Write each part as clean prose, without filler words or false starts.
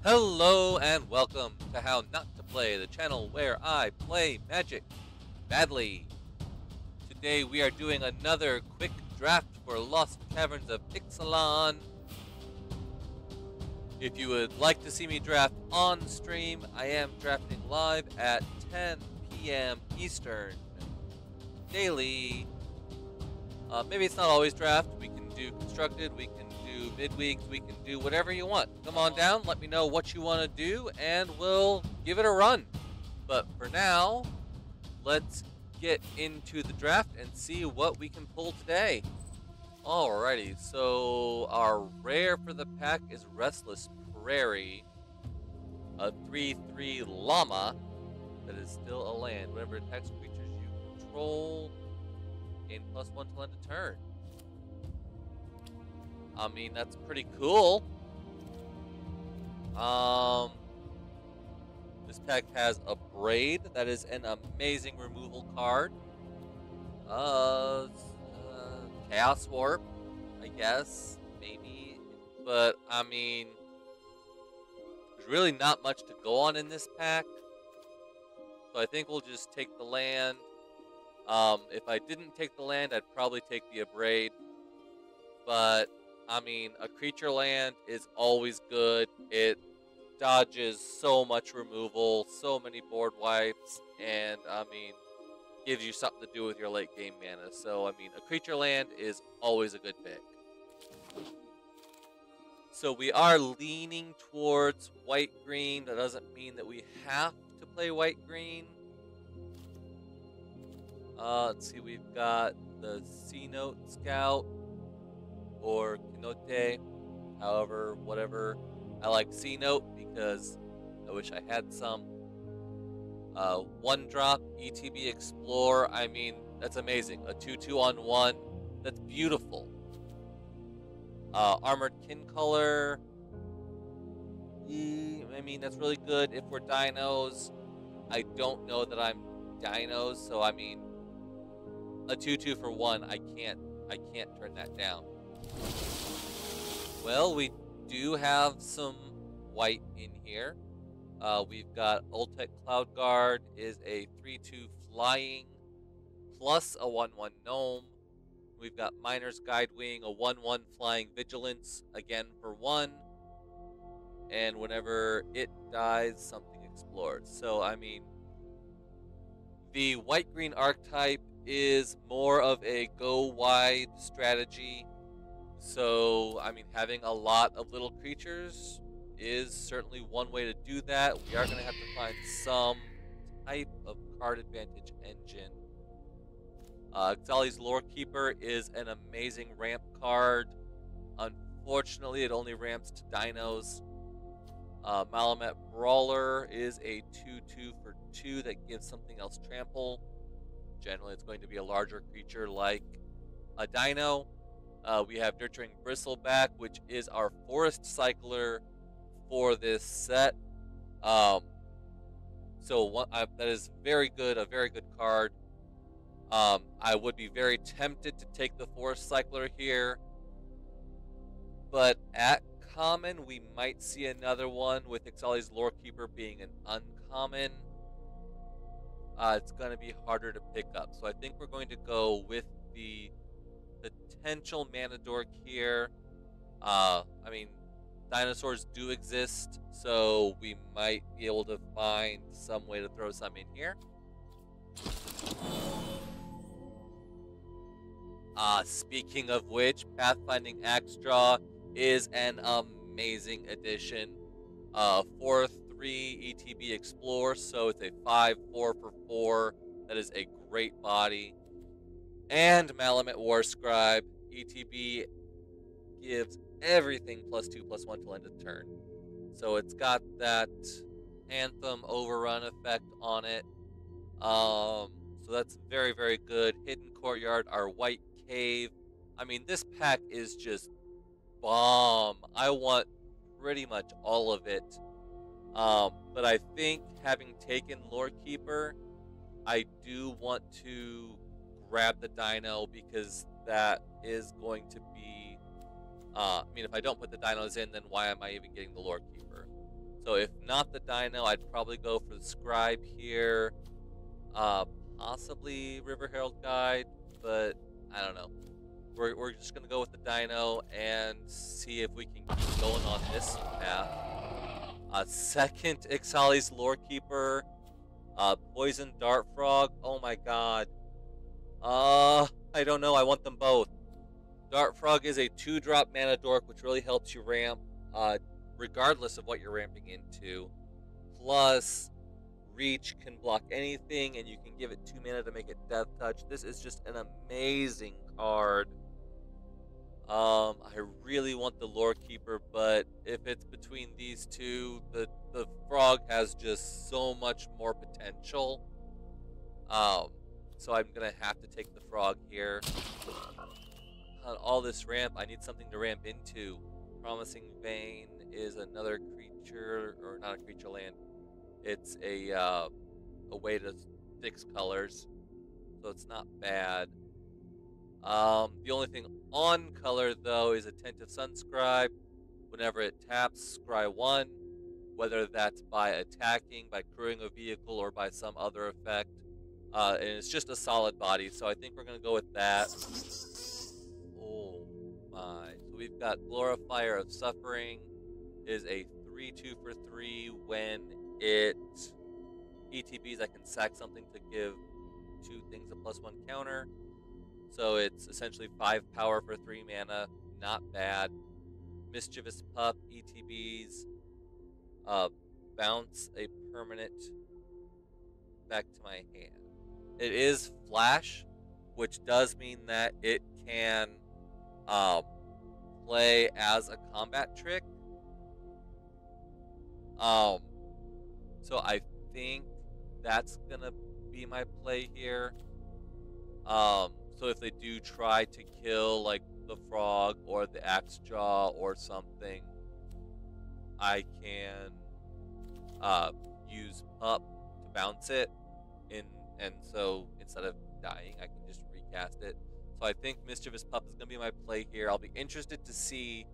Hello and welcome to How Not to Play, the channel where I play Magic badly. Today we are doing another quick draft for Lost Caverns of Ixalan. If you would like to see me draft on stream, I am drafting live at 10 p.m. Eastern daily. Maybe it's not always draft. We can do constructed, we can do midweeks, we can do whatever you want. Come on down, let me know what you want to do, and we'll give it a run. But for now, let's get into the draft and see what we can pull today. Alrighty, so our rare for the pack is Restless Prairie, a 3/3 Llama that is still a land. Whenever it attacks creatures you control, gain +1 till end of turn. I mean, that's pretty cool. This pack has a Braid. That is an amazing removal card. Uh, Chaos Warp, I guess, maybe. But, I mean, there's really not much to go on in this pack. So I think we'll just take the land. If I didn't take the land, I'd probably take the Abrade. But, I mean, a creature land is always good. It dodges so much removal, so many board wipes, and, I mean, gives you something to do with your late game mana. So, I mean, a creature land is always a good pick. So we are leaning towards white-green. That doesn't mean that we have to play white-green. Let's see, we've got the C-Note Scout or Kinote, however, whatever. I like C-Note because I wish I had some. One drop, ETB Explore, I mean, that's amazing. A 2/2 on 1, that's beautiful. Armored Kincolor, I mean, that's really good if we're dinos. I don't know that I'm dinos, so I mean, a 2/2 for 1, I can't turn that down. Well, we do have some white in here. We've got Ultec Cloud Guard is a 3/2 flying plus a 1/1 gnome. We've got Miner's Guidewing, a 1/1 flying vigilance, again for 1. And whenever it dies, something explodes. So, I mean, the white-green archetype is more of a go-wide strategy. So, I mean, having a lot of little creatures is certainly one way to do that. We are going to have to find some type of card advantage engine. Ixalan's Lorekeeper is an amazing ramp card. Unfortunately, it only ramps to dinos. Malamet Brawler is a 2/2 for 2 that gives something else trample. Generally, it's going to be a larger creature like a dino. We have Nurturing Bristleback, which is our forest cycler for this set. So that is very good, a very good card. I would be very tempted to take the forest cycler here, but at common, we might see another one with Ixalan's Lorekeeper being an uncommon. It's going to be harder to pick up. So I think we're going to go with the potential mana dork here. I mean, dinosaurs do exist, so we might be able to find some way to throw some in here. Speaking of which, Pathfinding Axedraw is an amazing addition. 4/3 ETB Explore, so it's a 5/4 for 4. That is a great body. And Malamet Warscribe. ETB gives everything +2/+1 till end of turn. So it's got that Anthem Overrun effect on it. So that's very, very good. Hidden Courtyard, our white cave. I mean, this pack is just bomb. I want pretty much all of it. But I think having taken Lorekeeper, I do want to grab the dino because that is going to be I mean, if I don't put the dinos in, then why am I even getting the Lorekeeper? So if not the Dino, I'd probably go for the Scribe here. Possibly River Herald Guide, but I don't know. We're just gonna go with the Dino and see if we can keep going on this path. Second Ixalan's Lorekeeper, Poison Dart Frog. Oh my god. I don't know. I want them both. Dart Frog is a 2-drop mana dork, which really helps you ramp, regardless of what you're ramping into. Plus, Reach can block anything, and you can give it 2 mana to make it Death Touch. This is just an amazing card. I really want the Lorekeeper, but if it's between these two, the Frog has just so much more potential. So I'm gonna have to take the Frog here. On all this ramp, I need something to ramp into. Promising Vein is another creature, or not a creature land. It's a way to fix colors, so it's not bad. The only thing on color though is Attentive Sunscribe. Whenever it taps, scry 1, whether that's by attacking, by crewing a vehicle, or by some other effect. And it's just a solid body, so I think we're gonna go with that. Oh my. So we've got Glorifier of Suffering is a 3/2 for 3. When it ETBs, I can sack something to give 2 things a +1 counter. So it's essentially 5 power for 3 mana. Not bad. Mischievous Pup, ETBs, bounce a permanent back to my hand. It is flash, which does mean that it can play as a combat trick. So I think that's gonna be my play here. So if they do try to kill like the Frog or the Axe Jaw or something, I can use Pup to bounce it and so instead of dying, I can just recast it. So I think Mischievous Pup is gonna be my play here. I'll be interested to see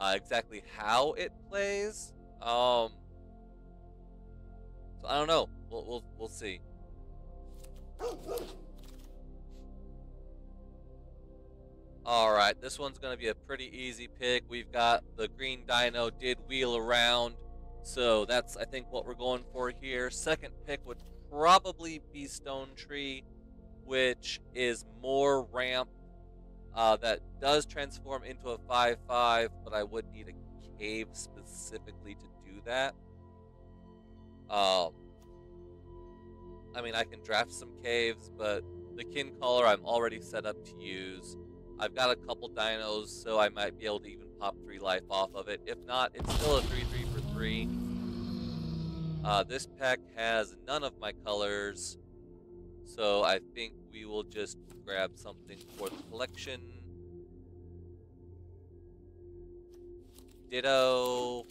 exactly how it plays. So I don't know. We'll see. All right, this one's gonna be a pretty easy pick. We've got the green Dino did wheel around, so that's I think what we're going for here. Second pick would probably be Stone Tree, which is more ramp. That does transform into a 5/5, but I would need a cave specifically to do that. I mean, I can draft some caves, but the Kin Caller I'm already set up to use. I've got a couple dinos, so I might be able to even pop 3 life off of it. If not, it's still a 3/3 for 3. This pack has none of my colors, so I think we will just grab something for the collection. Ditto.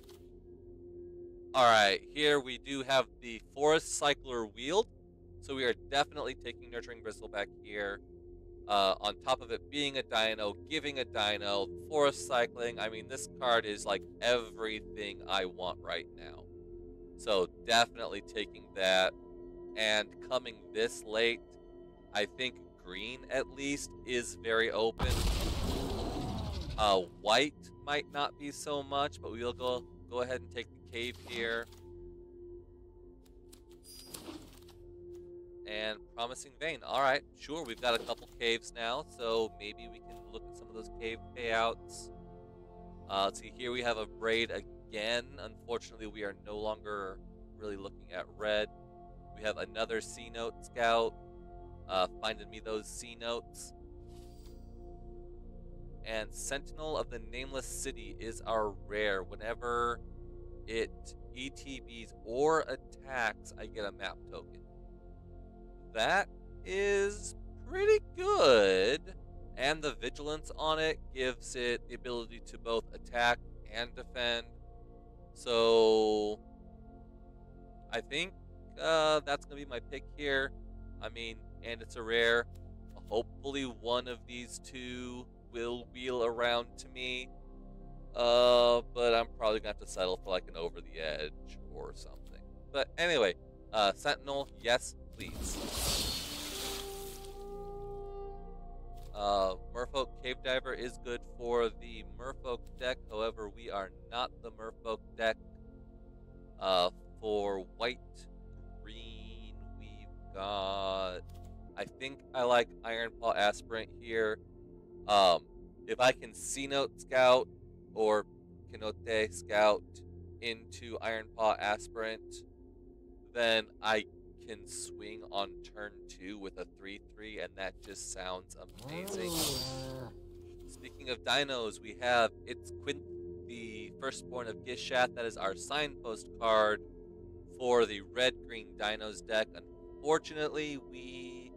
Alright, here we do have the Forest Cycler Wield, so we are definitely taking Nurturing Bristle back here. On top of it being a dino, giving a dino, forest cycling. I mean, this card is like everything I want right now. So definitely taking that. And coming this late, I think green at least is very open. White might not be so much, but we'll go ahead and take the cave here. And Promising Vein. Alright, sure, we've got a couple caves now, so maybe we can look at some of those cave payouts. Let's see, here we have a Braid again. Unfortunately, we are no longer really looking at red. We have another C-Note Scout. Finding me those C-Notes. And Sentinel of the Nameless City is our rare. Whenever it ETBs or attacks, I get a map token. That is pretty good, and the vigilance on it gives it the ability to both attack and defend. So I think that's gonna be my pick here. I mean, and it's a rare. Hopefully one of these two will wheel around to me. But I'm probably gonna have to settle for like an over the edge or something. But anyway, Sentinel, yes, please. Merfolk Cave Diver is good for the Merfolk deck. However, we are not the Merfolk deck. For white, green, we've got. I think I like Iron Paw Aspirant here. If I can C-Note Scout or Kenote Scout into Iron Paw Aspirant, then I can swing on turn 2 with a 3/3, and that just sounds amazing. Speaking of dinos, we have It's Quint, the firstborn of Gishath. That is our signpost card for the red-green dinos deck. Unfortunately, we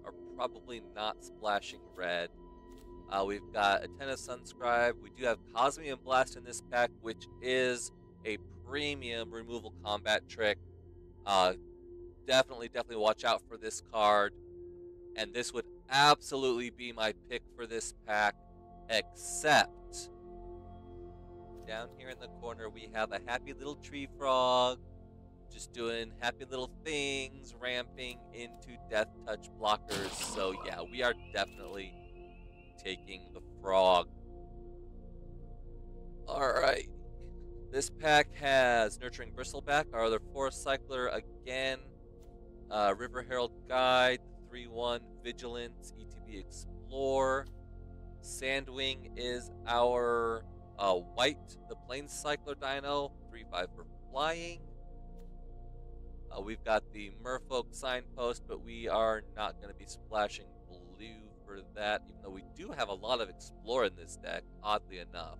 are probably not splashing red. We've got Atena Sunscribe. We do have Cosmium Blast in this pack, which is a premium removal combat trick. Definitely watch out for this card. And this would absolutely be my pick for this pack, except down here in the corner we have a happy little tree frog just doing happy little things, ramping into Death Touch blockers. So yeah, we are definitely taking the frog. Alright. This pack has Nurturing Bristleback, our other Forest Cycler again. River Herald Guide, 3/1 Vigilance, ETB Explore. Sandwing is our white, the Plains Cycler Dino, 3/5 for flying. We've got the Merfolk Signpost, but we are not going to be splashing blue for that, even though we do have a lot of Explore in this deck, oddly enough.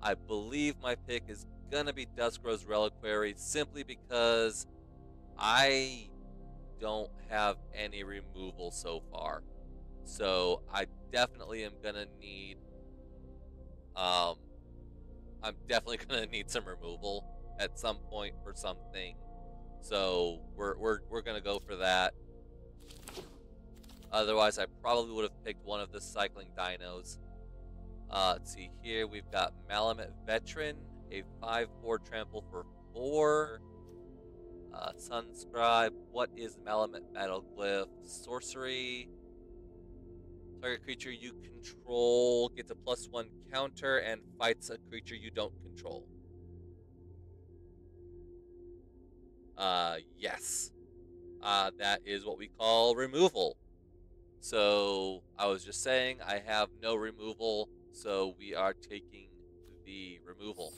I believe my pick is going to be Duskrow's Reliquary, simply because I don't have any removal so far. So I definitely am going to need... I'm definitely going to need some removal at some point for something. So we're going to go for that. Otherwise, I probably would have picked one of the cycling dinos. Let's see here. We've got Malamet Veteran, a 5/4 trample for 4. Sunscribe. What is Malamet Battleglyph? Sorcery. Target creature you control gets a +1 counter and fights a creature you don't control. Yes. That is what we call removal. So I was just saying I have no removal, so we are taking the removal.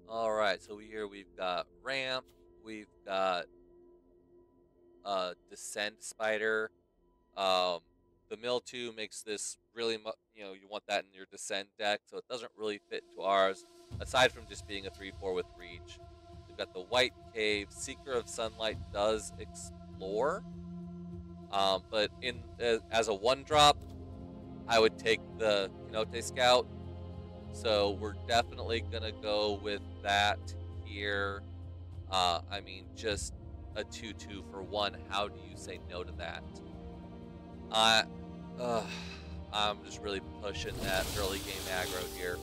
Alright, so here we've got Ramp, we've got Descent Spider. The Mill 2 makes this really, you want that in your Descent deck, so it doesn't really fit into ours, aside from just being a 3/4 with reach. We've got the White Cave. Seeker of Sunlight does explore, but as a 1-drop, I would take the Kenote Scout. So we're definitely gonna go with that here. I mean, just a 2/2 for 1. How do you say no to that? I'm just really pushing that early game aggro here.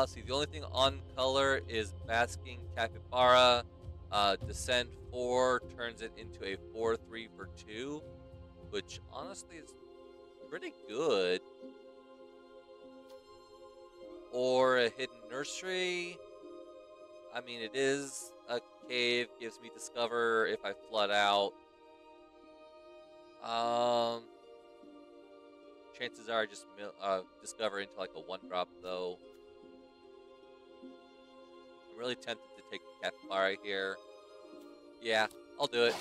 See, the only thing on color is Basking Capybara. Descend 4 turns it into a 4/3 for 2, which honestly is pretty good. Or a Hidden Nursery. I mean, it is a cave, gives me Discover if I flood out. Chances are I just Discover into like a 1-drop though. I'm really tempted to take the Capybara here. Yeah, I'll do it.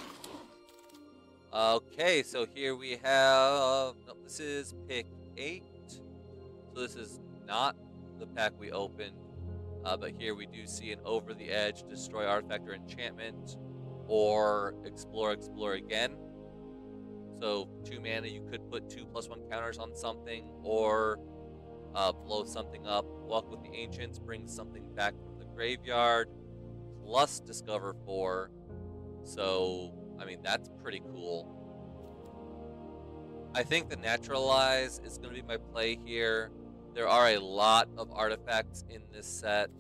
Okay, so here we have... Nope, this is pick 8. So this is not the pack we opened. But here we do see an Over the Edge, Destroy Artifact or Enchantment, or Explore again. So 2 mana, you could put 2 +1 counters on something, or blow something up. Walk with the Ancients, bring something back from the graveyard, plus Discover 4. So, I mean, that's pretty cool. I think the Naturalize is going to be my play here. There are a lot of artifacts in this set,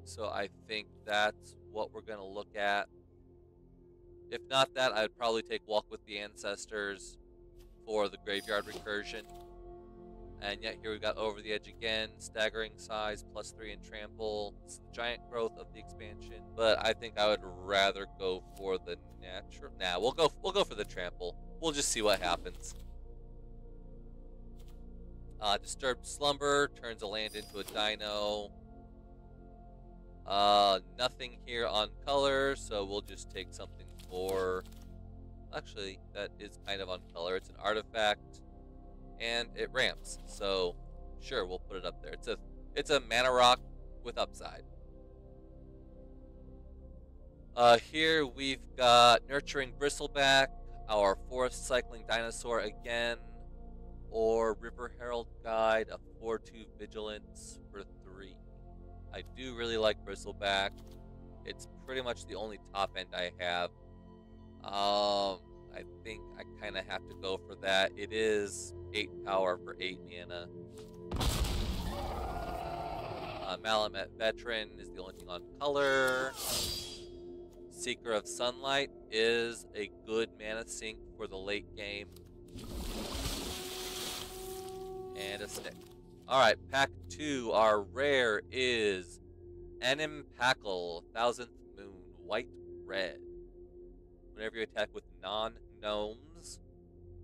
so I think that's what we're going to look at. If not that, I'd probably take Walk with the Ancestors for the Graveyard Recursion. And yet here we got Over the Edge again, staggering size, +3 in trample. It's the giant growth of the expansion, but I think I would rather go for the natural. Nah, we'll go for the trample. We'll just see what happens. Disturbed Slumber turns a land into a dino. Nothing here on color, so we'll just take something for. Actually, that is kind of on color. It's an artifact. And it ramps, so sure, we'll put it up there. It's a mana rock with upside. Here we've got Nurturing Bristleback, our Forest Cycling Dinosaur again, or River Herald Guide, a 4/2 Vigilance for 3. I do really like Bristleback. It's pretty much the only top end I have. I think I kind of have to go for that. It is 8 power for 8 mana. Malamet Veteran is the only thing on color. Seeker of Sunlight is a good mana sink for the late game. And a stick. Alright, pack 2. Our rare is Animpackle, 1000th Moon, white, red. Whenever you attack with non-gnomes,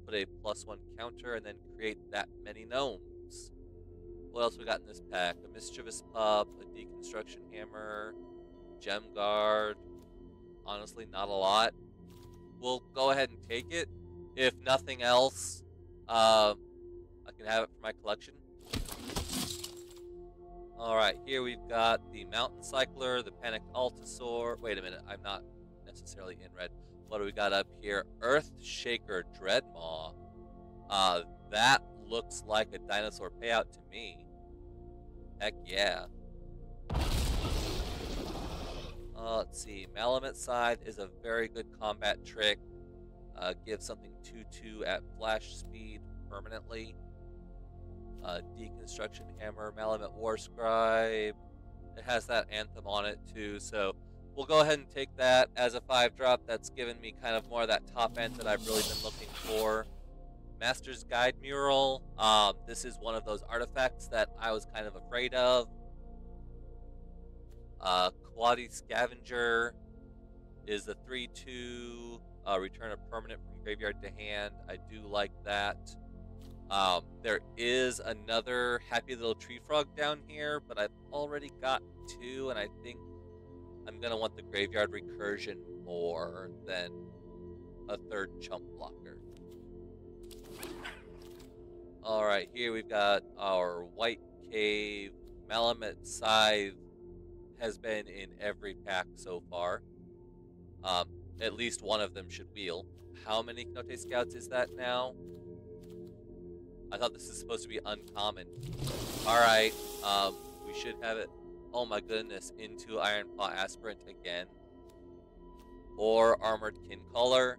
put a +1 counter and then create that many gnomes. What else we got in this pack? A Mischievous Pup, a Deconstruction Hammer, Gem Guard. Honestly, not a lot. We'll go ahead and take it. If nothing else, I can have it for my collection. Alright, here we've got the Mountain Cycler, the Panicked Altasaur. Wait a minute, I'm not necessarily in red. What do we got up here? Earthshaker Dreadmaw. That looks like a dinosaur payout to me. Heck yeah. Let's see. Malamet Scythe is a very good combat trick. Gives something 2/2 at flash speed permanently. Deconstruction Hammer, Malamet War Scribe. It has that anthem on it too, so we'll go ahead and take that as a 5-drop. That's given me kind of more of that top end that I've really been looking for. Master's Guide Mural. This is one of those artifacts that I was kind of afraid of. Quadi Scavenger is the 3/2. Return a permanent from graveyard to hand. I do like that. There is another Happy Little Tree Frog down here, but I've already got 2, and I think I'm going to want the Graveyard Recursion more than a 3rd chump blocker. Alright, here we've got our White Cave. Malamet Scythe has been in every pack so far. At least one of them should wheel. How many Knote Scouts is that now? I thought this is supposed to be uncommon. Alright, we should have it. Oh my goodness, into Ironclaw Aspirant again. Or Armored Kincaller.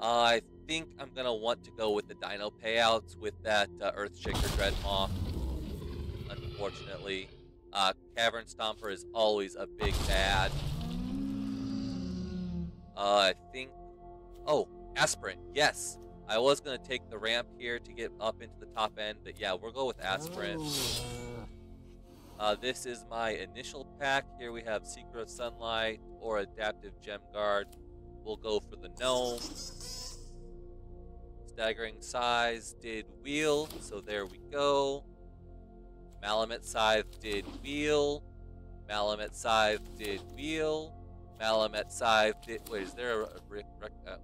I think I'm going to want to go with the Dino payouts with that Earthshaker Dreadmaw. Unfortunately. Cavern Stomper is always a big bad. I think... Oh, Aspirant, yes! I was going to take the ramp here to get up into the top end, but yeah, we'll go with Aspirant. This is my initial pack. Here we have Seeker of Sunlight or Adaptive Gem Guard. We'll go for the Gnome. Staggering Size did wheel, so there we go. Malamet Scythe did wheel. Malamet Scythe did wheel. Malamet Scythe did... Wait, is there a...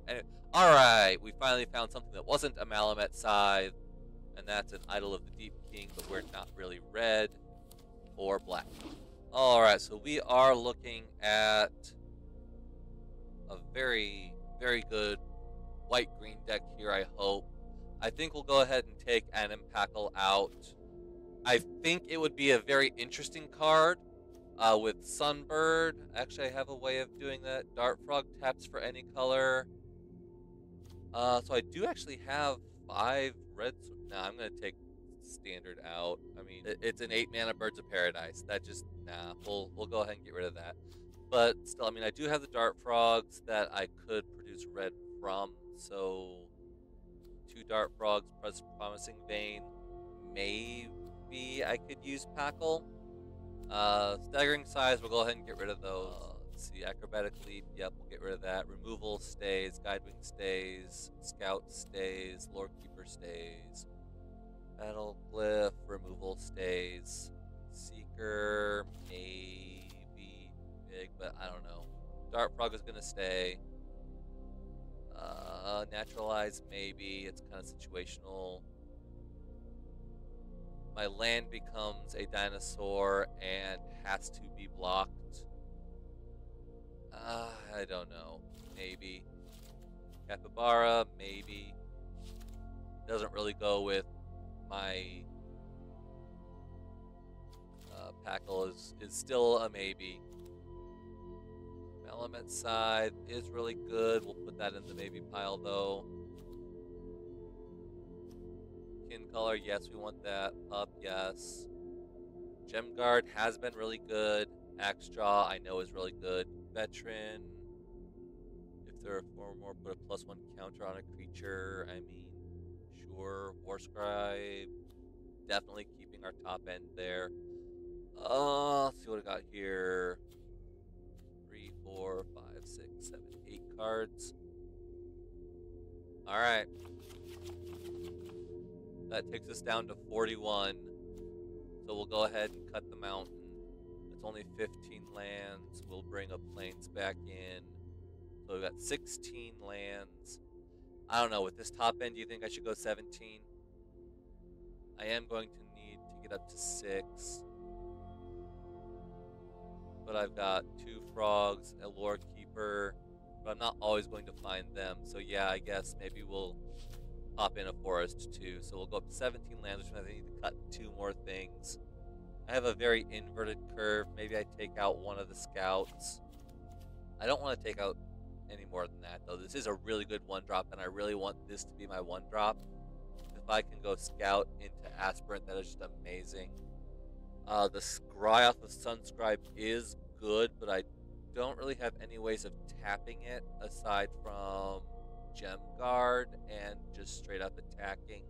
anyway. Alright, we finally found something that wasn't a Malamet Scythe, and that's an Idol of the Deep King, but we're not really red or black. Alright, so we are looking at a very, very good white-green deck here, I hope. I think we'll go ahead and take Animpackle out. I think it would be a very interesting card with Sunbird. Actually, I have a way of doing that. Dart Frog taps for any color. So I do actually have 5 red. Nah, I'm gonna take standard out. I mean, it's an 8-mana Birds of Paradise. That just nah. We'll go ahead and get rid of that. But still, I mean, I do have the Dart Frogs that I could produce red from. So 2 Dart Frogs plus Promising Vein. Maybe I could use Packle. Staggering Size, we'll go ahead and get rid of those. Let's see, Acrobatic Leap, yep, we'll get rid of that. Removal stays, Guidewing stays, Scout stays, Lore Keeper stays. Battle Glyph, removal stays. Seeker, maybe big, but I don't know. Dart Frog is gonna stay. Naturalize, maybe. It's kind of situational. My land becomes a dinosaur and has to be blocked. I don't know. Maybe. Capybara, maybe. Doesn't really go with my Packle is still a maybe. Element Side is really good. We'll put that in the maybe pile though. Kin Color, yes, we want that up, yes. Gem Guard has been really good. Axe Jaw, I know, is really good. Veteran, if there are 4 more, put a +1 counter on a creature. I mean, sure. War Scribe, definitely keeping our top end there. Let's see what I got here. 3, 4, 5, 6, 7, 8 cards. Alright. That takes us down to 41. So we'll go ahead and cut the mountain. It's only 15 lands. We'll bring up plains back in. So we've got 16 lands. I don't know, with this top end, do you think I should go 17? I am going to need to get up to 6. But I've got 2 frogs, a lore keeper, but I'm not always going to find them. So yeah, I guess maybe we'll pop in a forest too. So we'll go up to 17 lands, which means I need to cut 2 more things. I have a very inverted curve. Maybe I take out one of the scouts. I don't want to take out any more than that though. This is a really good 1-drop, and I really want this to be my 1-drop. If I can go scout into aspirant, that is just amazing. The Scry off of Sunscribe is good, but I don't really have any ways of tapping it aside from Gem Guard and just straight up attacking.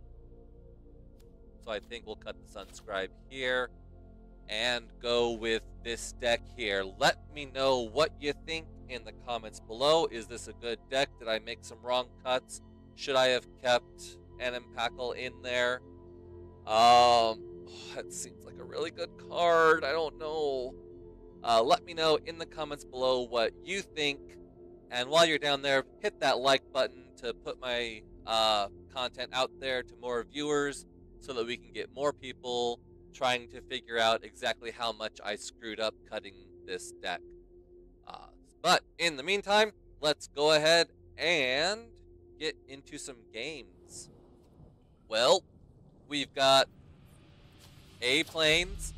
So I think we'll cut the Sunscribe here and go with this deck here. Let me know what you think in the comments below. Is this a good deck? Did I make some wrong cuts? Should I have kept Packle in there? That seems like a really good card. I don't know. Let me know in the comments below what you think. And while you're down there, hit that like button to put my content out there to more viewers so that we can get more people trying to figure out exactly how much I screwed up cutting this deck. But in the meantime, let's go ahead and get into some games. Well, we've got plains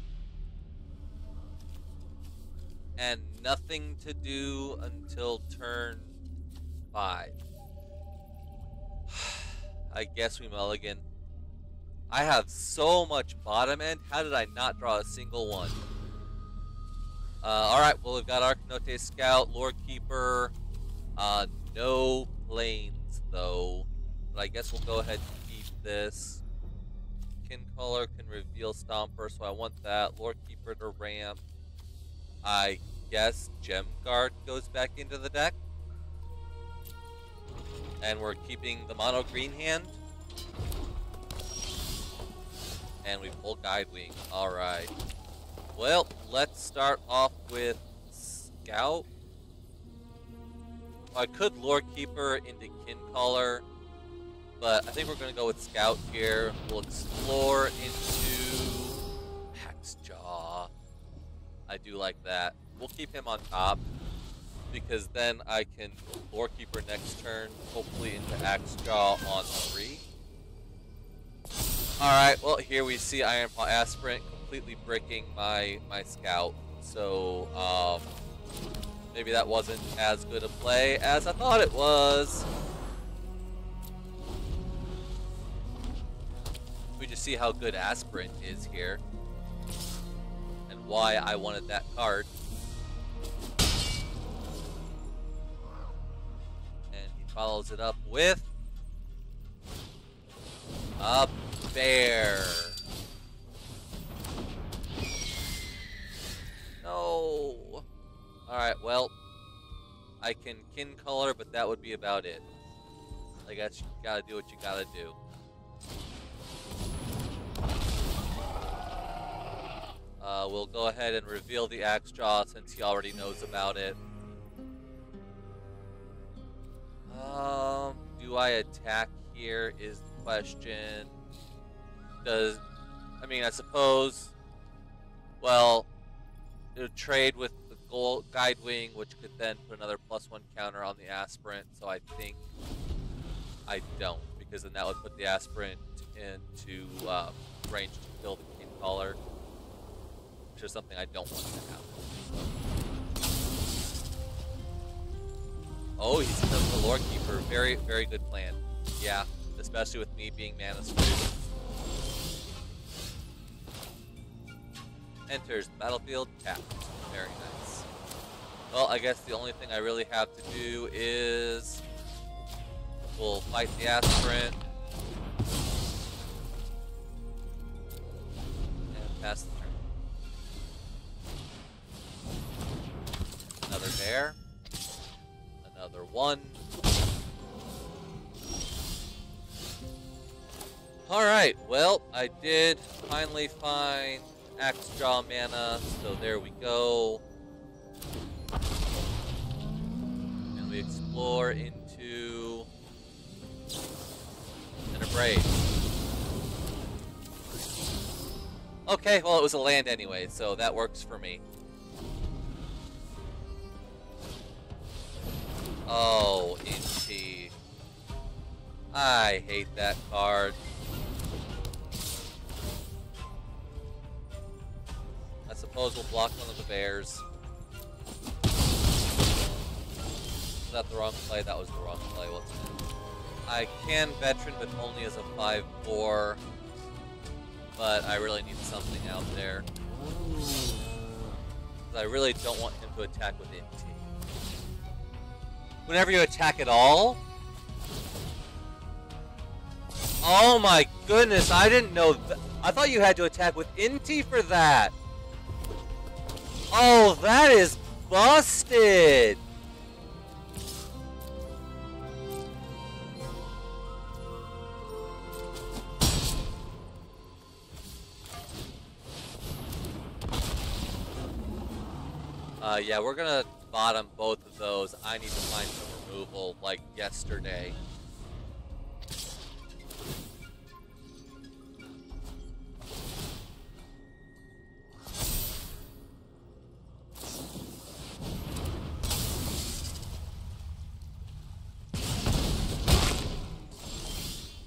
and nothing to do until turn 5. I guess we mulligan. I have so much bottom end. How did I not draw a single one? Alright, well, we've got Arkanote Scout, Lore Keeper. No plains, though. But I guess we'll go ahead and keep this. Kin Color can reveal Stomper, so I want that. Lore Keeper to ramp. I guess Gem Guard goes back into the deck. And we're keeping the mono green hand. And we pull Guidewing. Alright. Well, let's start off with Scout. I could Lore Keeper into Kin Color, but I think we're going to go with Scout here. We'll explore into Axe Jaw. I do like that. We'll keep him on top, because then I can Lore Keeper next turn, hopefully into Axe Jaw on 3. Alright, well, here we see Ironpaw Aspirant completely bricking my Scout. So, maybe that wasn't as good a play as I thought it was. me just see how good Aspirant is here. And why I wanted that card. And he follows it up with a bear. No. Alright, well, I can kin color, but that would be about it. I guess you gotta do what you gotta do. We'll go ahead and reveal the Axe Jaw since he already knows about it. Do I attack here is the question. I suppose, well, it would trade with the Guidewing, which could then put another +1 counter on the Aspirant, so I think I don't, because then that would put the Aspirant into range to kill the King Caller, which is something I don't want to happen. Oh, he's killing the Lord Keeper. Very, very good plan. Yeah, especially with me being mana screwed. Enters the battlefield, tapped. Very nice. Well, I guess the only thing I really have to do is we'll fight the Aspirant and pass the turn. Another bear. Another one. Alright, well, I did finally find Axe Jaw mana, so there we go. And we explore into an Abrade. Okay, well, it was a land anyway, so that works for me. Oh, Inti. I hate that card. I suppose we'll block one of the bears. Was that the wrong play? That was the wrong play, wasn't it? I can veteran, but only as a 5/4. But I really need something out there. I really don't want him to attack with Inti. Whenever you attack at all? Oh my goodness, I didn't know that. I thought you had to attack with Inti for that. Oh, that is busted. Yeah, we're gonna bottom both of those. I need to find some removal like yesterday.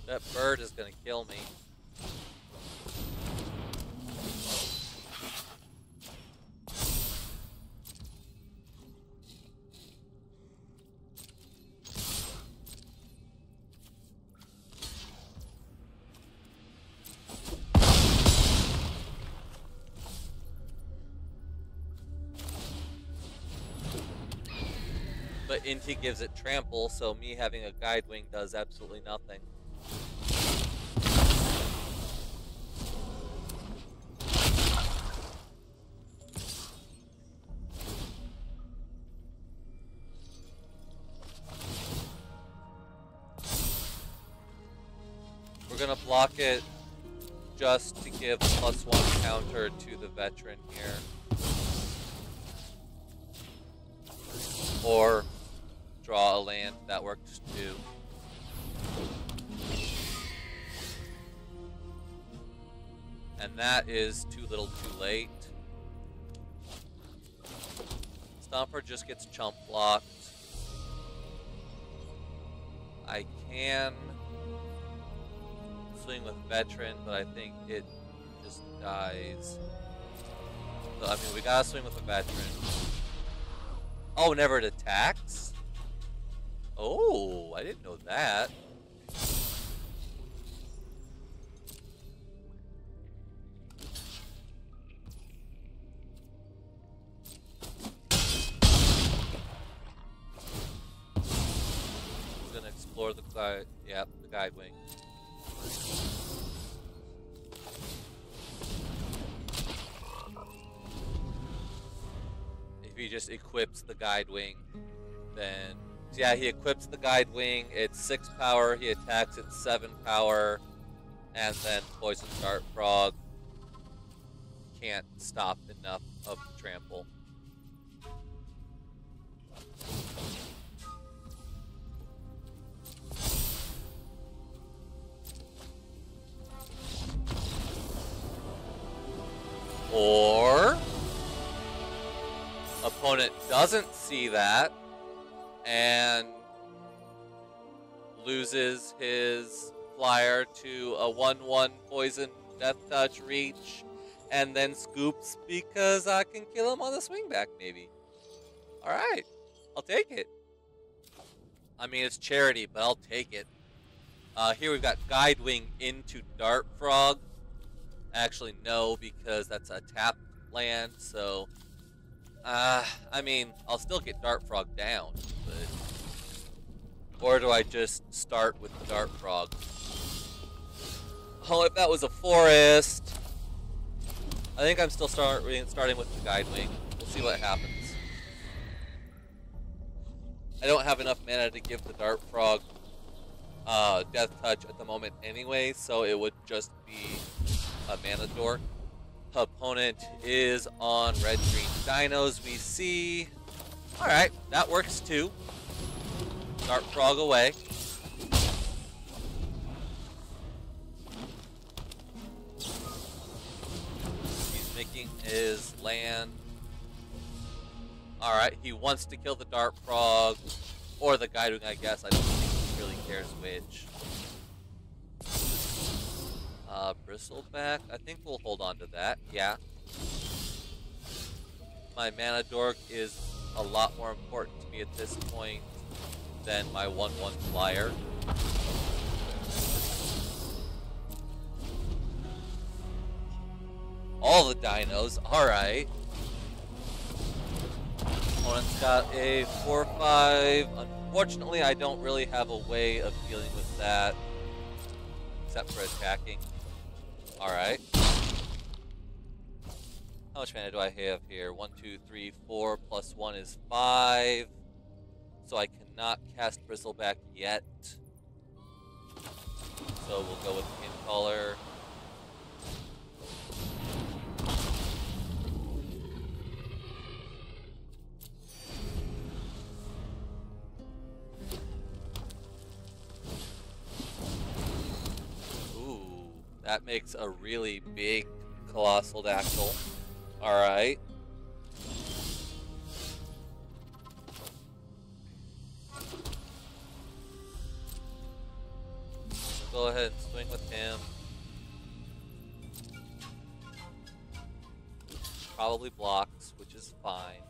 That bird is gonna kill me. But Inti gives it trample, so me having a Guidewing does absolutely nothing. We're gonna block it just to give +1 counter to the veteran here. Or draw a land, that works too. And that is too little too late. Stomper just gets chump blocked. I can swing with veteran, but I think it just dies. So, I mean, we gotta swing with a veteran. Oh, never it attacks? Oh, I didn't know that. explore the guide. Yep, the guide wing. If he just equips the guide wing, then yeah, he equips the guide wing. It's 6 power. He attacks at 7 power, and then Poison Dart Frog can't stop enough of the trample. Or opponent doesn't see that and loses his flyer to a 1/1 poison death touch reach and then scoops because I can kill him on the swing back maybe. Alright, I'll take it. I mean, it's charity, but I'll take it. Here we've got Guide Wing into Dart Frog. Actually, no, because that's a tapped land, so... I mean, I'll still get Dart Frog down, but... Or do I just start with the Dart Frog? Oh, if that was a forest... I think I'm still starting with the Guide Wing. We'll see what happens. I don't have enough mana to give the Dart Frog Death Touch at the moment anyway, so it would just be a mana door. Opponent is on red-green dinos, we see. Alright, that works too. Dart Frog away. He's making his land. Alright, he wants to kill the Dart Frog, or the Guide Wing, I guess. I don't think he really cares which. Bristleback, I think we'll hold on to that, yeah. My mana dork is a lot more important to me at this point than my 1/1 flyer. All the dinos, alright. Opponent's got a 4/5. Unfortunately, I don't really have a way of dealing with that except for attacking. Alright. How much mana do I have here? 1, 2, 3, 4 plus 1 is 5. So I cannot cast Bristleback yet. So we'll go with Incaller. That makes a really big Colossal Dactyl. Alright. Go ahead and swing with him. Probably blocks, which is fine.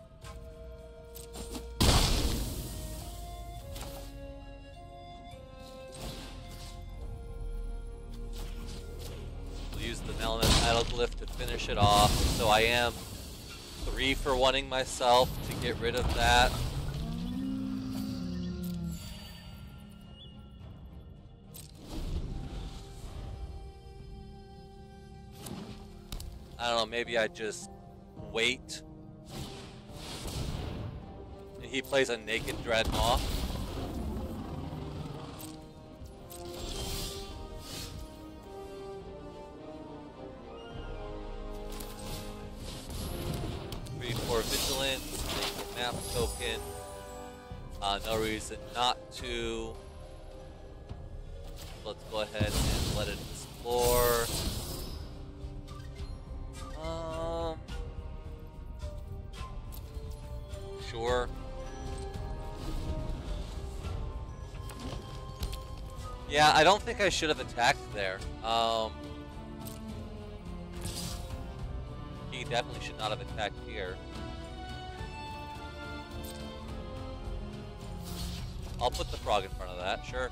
Use the Melanin Idleglyph to finish it off, so I am 3 for 1ing myself to get rid of that. I don't know, maybe I just wait. And he plays a Naked Dreadnought. Vigilance, take a map token. No reason not to. Let's go ahead and let it explore. Sure. Yeah, I don't think I should have attacked there. He definitely should not have attacked here. I'll put the frog in front of that, sure.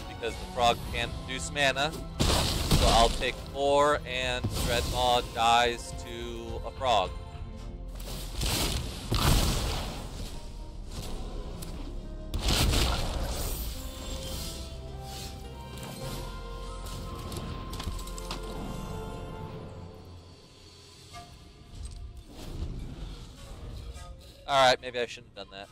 Because the frog can produce mana. So I'll take 4 and Dreadmaw dies to a frog. Alright, maybe I shouldn't have done that.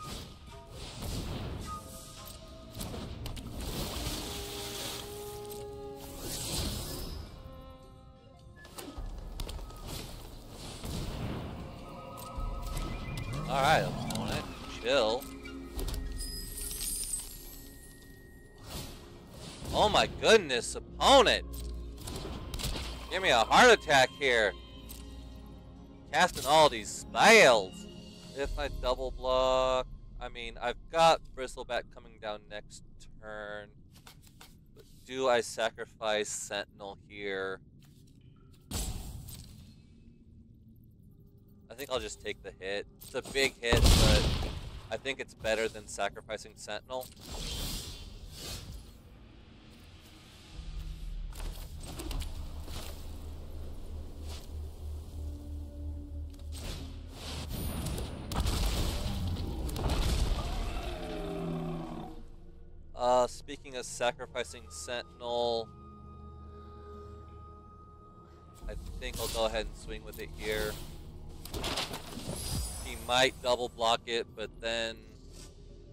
Alright, opponent. Chill. Oh my goodness, opponent! Give me a heart attack here. Casting all these spells. If I double block, I mean, I've got Bristleback coming down next turn. But do I sacrifice Sentinel here? I think I'll just take the hit. It's a big hit, but I think it's better than sacrificing Sentinel. Speaking of sacrificing Sentinel, I think I'll go ahead and swing with it here. He might double block it, but then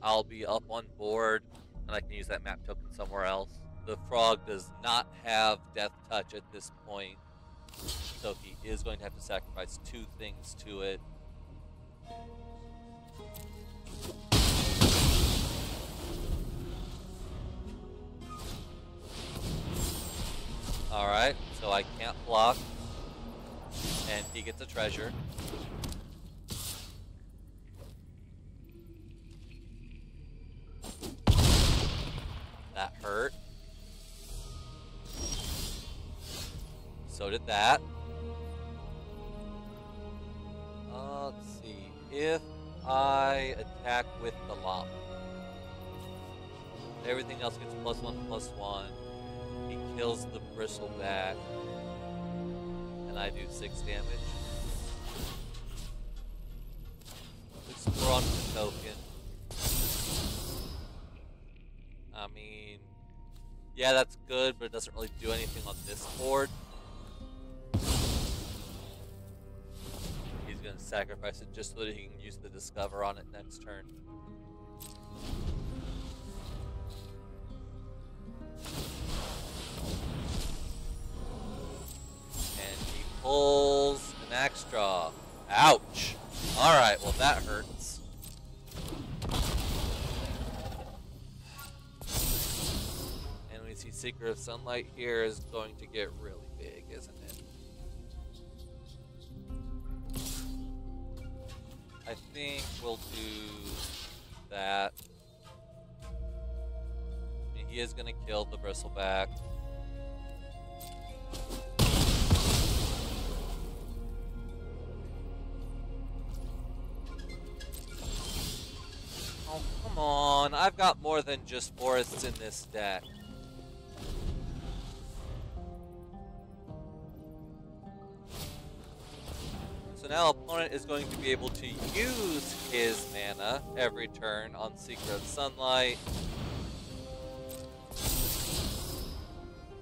I'll be up on board and I can use that map token somewhere else. The frog does not have Death Touch at this point, so he is going to have to sacrifice 2 things to it. Alright, so I can't block, and he gets a treasure. That hurt. So did that. Let's see, if I attack with the Llama, everything else gets +1/+1. He kills the Bristleback, and I do 6 damage. Explore onto the token. I mean, yeah, that's good, but it doesn't really do anything on this board. He's going to sacrifice it just so that he can use the Discover on it next turn. Pulls an axe draw. Ouch. Alright, well that hurts. And we see Secret of Sunlight here is going to get really big, isn't it? I think we'll do that. I mean, he is going to kill the Bristleback. Come on, I've got more than just forests in this deck. So now opponent is going to be able to use his mana every turn on Secret of Sunlight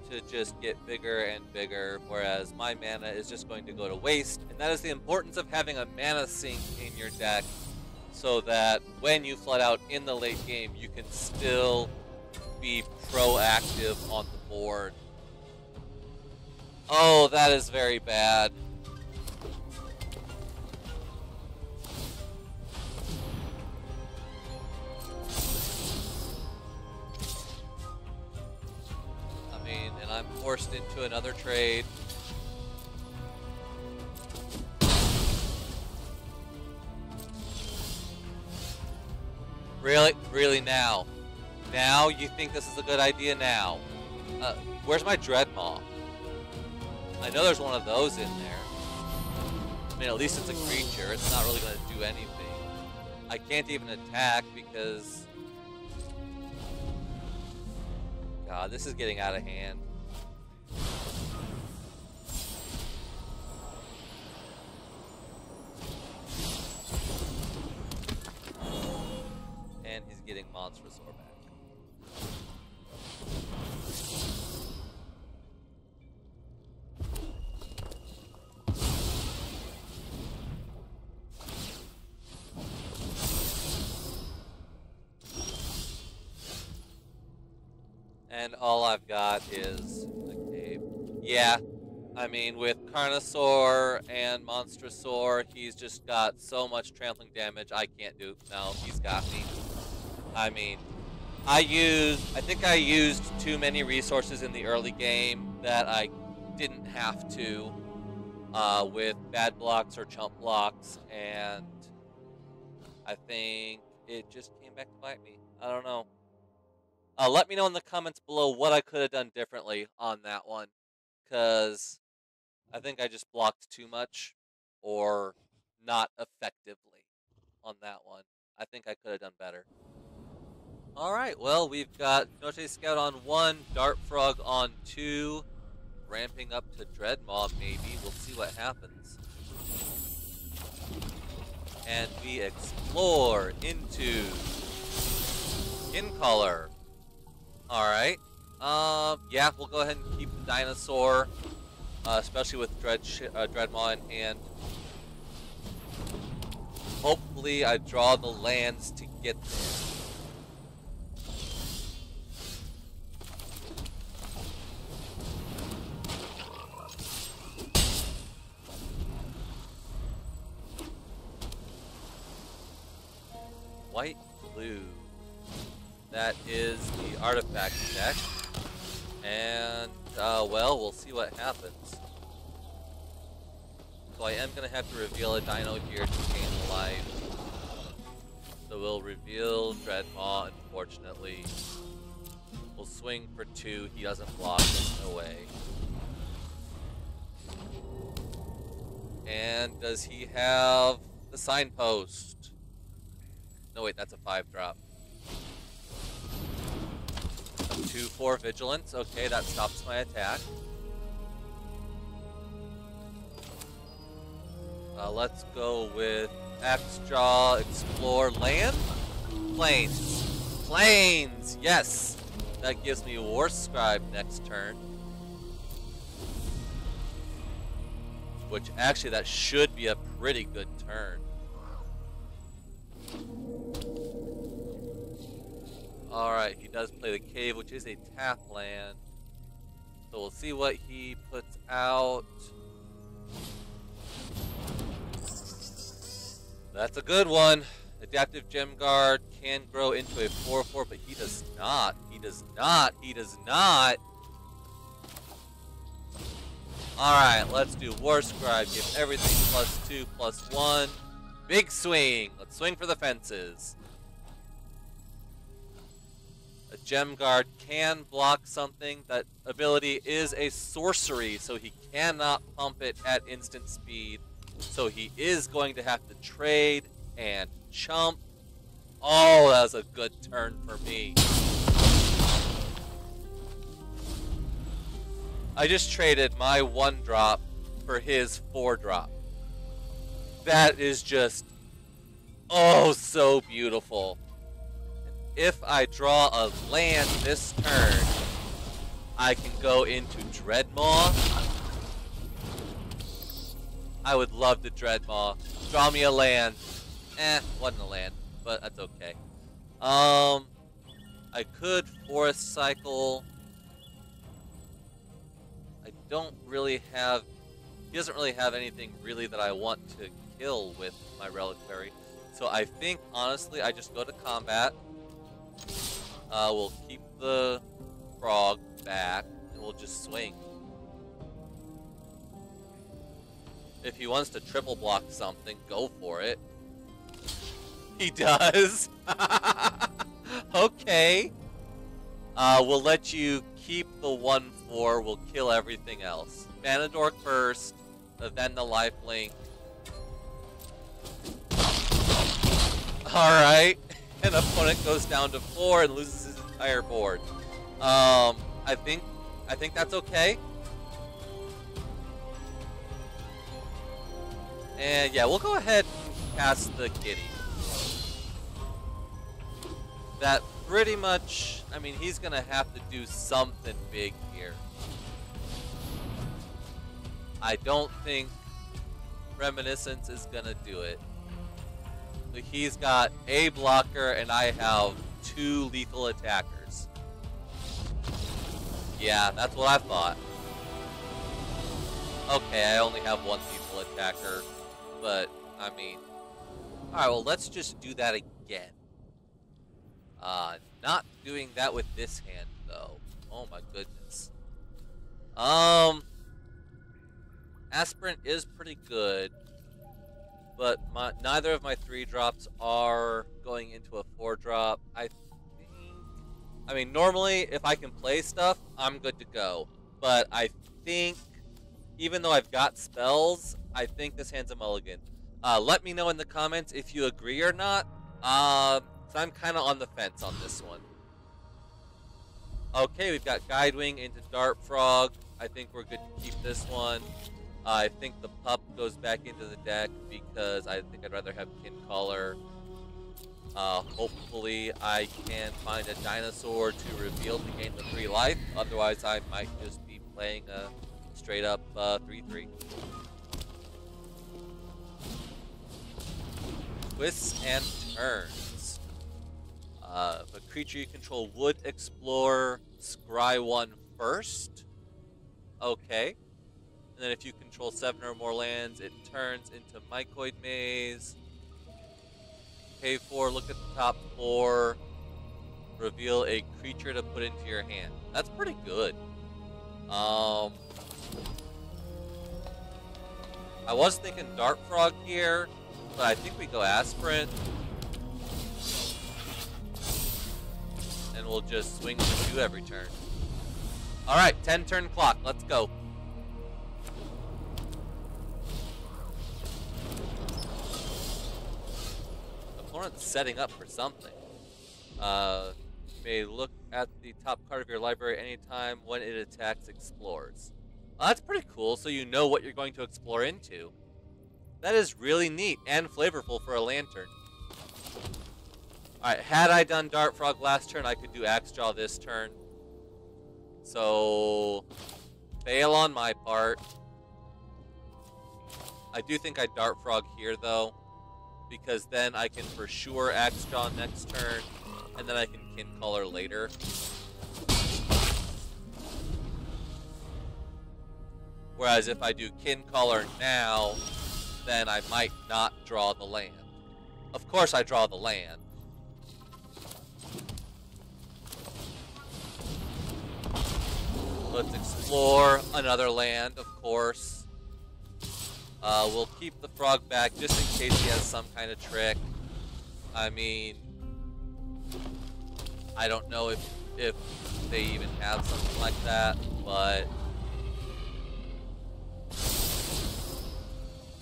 to just get bigger and bigger, whereas my mana is just going to go to waste. And that is the importance of having a mana sink in your deck, so that when you flood out in the late game, you can still be proactive on the board. Oh, that is very bad. I mean, and I'm forced into another trade. Really? Really now? Now you think this is a good idea now? Where's my Dreadmaw? I know there's one of those in there. I mean, at least it's a creature. It's not really going to do anything. I can't even attack because... God, this is getting out of hand. And he's getting Monstrous Ore back. And all I've got is a cave. Yeah, I mean, with Carnosaur and Monstrosaur, he's just got so much trampling damage, I can't do. No, he's got me. I mean, I think I used too many resources in the early game that I didn't have to with bad blocks or chump blocks, and I think it just came back to bite me. I don't know. Let me know in the comments below what I could have done differently on that one, because I think I just blocked too much or not effectively on that one. I think I could have done better. Alright, well, we've got Noche Scout on 1, Dart Frog on 2, ramping up to Dreadmaw maybe. We'll see what happens. And we explore into Skin Color. Alright. Yeah, we'll go ahead and keep the Dinosaur, especially with Dreadmaw in hand. Hopefully I draw the lands to get there. White, blue. That is the artifact deck. And, well, we'll see what happens. So I am going to have to reveal a dino here to gain life. So we'll reveal Dreadmaw, unfortunately. We'll swing for 2. He doesn't block us, no way. And does he have the signpost? No, wait, that's a 5-drop. 2/4 vigilance. Okay, that stops my attack. Let's go with X-Jaw, Explore, Land? Plains. Plains! Yes! That gives me War Scribe next turn. Which, actually, that should be a pretty good turn. Alright, he does play the cave, which is a tap land. So we'll see what he puts out. That's a good one. Adaptive Gem Guard can grow into a 4/4, but he does not. He does not. He does not. Alright, let's do War Scribe. Give everything +2, +1. Big swing. Let's swing for the fences. A Gem Guard can block something. That ability is a sorcery, so he cannot pump it at instant speed. So he is going to have to trade and chump. Oh, that was a good turn for me. I just traded my 1-drop for his 4-drop. That is just, oh, so beautiful. If I draw a land this turn, I can go into Dreadmaw. I would love the Dreadmaw. Draw me a land. Wasn't a land, but that's okay. I could Forest Cycle. I don't really have... He doesn't really have anything really that I want to kill with my Reliquary. So I think, honestly, I just go to combat. We'll keep the frog back, and we'll just swing. If he wants to triple block something, go for it. He does. Okay. We'll let you keep the 1/4. We'll kill everything else. Vanadork first, then the lifelink. Alright. An opponent goes down to 4 and loses his entire board. I think that's okay. And yeah, we'll go ahead and cast the kitty. That pretty much, I mean, he's gonna have to do something big here. I don't think Reminiscence is gonna do it. So he's got a blocker and I have 2 lethal attackers. Yeah, that's what I thought. Okay, I only have one people attacker, but I mean, all right. Well, let's just do that again. Not doing that with this hand though. Oh my goodness. Aspirant is pretty good, but neither of my 3-drops are going into a 4-drop. I mean, normally if I can play stuff, I'm good to go. But I think, even though I've got spells, I think this hand's a mulligan. Let me know in the comments if you agree or not. So I'm kind of on the fence on this one. Okay, we've got Guidewing into Dart Frog. I think we're good to keep this one. I think the pup goes back into the deck because I think I'd rather have Kincaller. Hopefully I can find a dinosaur to reveal to gain the 3 life. Otherwise I might just be playing a straight up 3-3. Twists and turns. If a creature you control would explore, scry 1 first. Okay. And then if you control 7 or more lands, it turns into Mycoid Maze. Pay 4, look at the top 4. Reveal a creature to put into your hand. That's pretty good. I was thinking Dart Frog here, but I think we go Aspirant. And we'll just swing for 2 every turn. Alright, 10 turn clock. Let's go. Opponent's setting up for something. You may look at the top card of your library anytime when it attacks explores. Well, that's pretty cool, so you know what you're going to explore into. That is really neat and flavorful for a lantern. Alright, had I done Dart Frog last turn, I could do Axe Jaw this turn. So, fail on my part. I do think I Dart Frog here, though, because then I can for sure Axe Jaw next turn, and then I can Kincaller later. Whereas if I do Kincaller now, then I might not draw the land. Of course I draw the land. Let's explore another land, of course. We'll keep the frog back just in case he has some kind of trick. I mean, I don't know if they even have something like that, but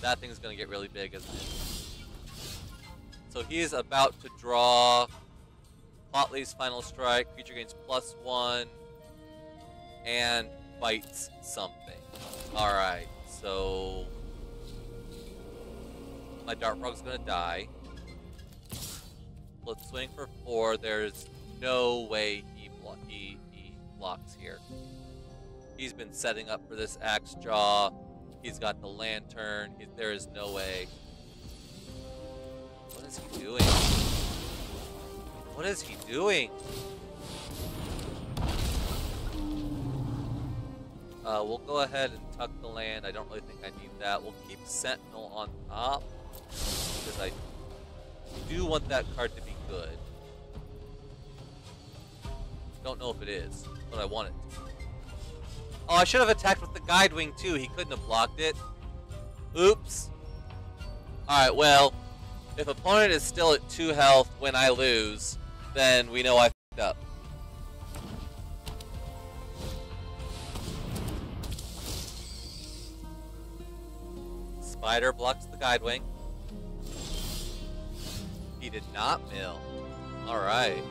that thing's gonna get really big, isn't it? So he's about to draw Plotly's Final Strike. Creature gains +1 and bites something. Alright, so my Dart Frog's gonna die. Let's swing for 4. There's no way he blocks here. He's been setting up for this Axe Jaw. He's got the lantern. There is no way. What is he doing? What is he doing? We'll go ahead and tuck the land. I don't really think I need that. We'll keep Sentinel on top because I do want that card to be good. Don't know if it is, but I want it to. Oh, I should have attacked with the Guidewing too. He couldn't have blocked it. Oops. Alright, well, if opponent is still at 2 health when I lose, then we know I fucked up. Spider blocks the Guidewing. He did not mill. Alright.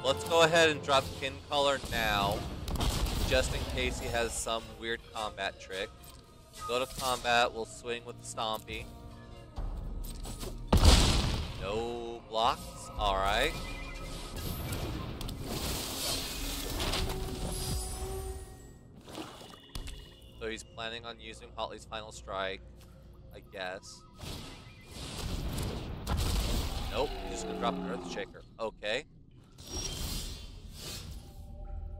Let's go ahead and drop Kincaller now, just in case he has some weird combat trick. Go to combat, we'll swing with the Stompy. No blocks, alright. So he's planning on using Plotly's Final Strike, I guess. Nope, he's just gonna drop an Earth Shaker. Okay.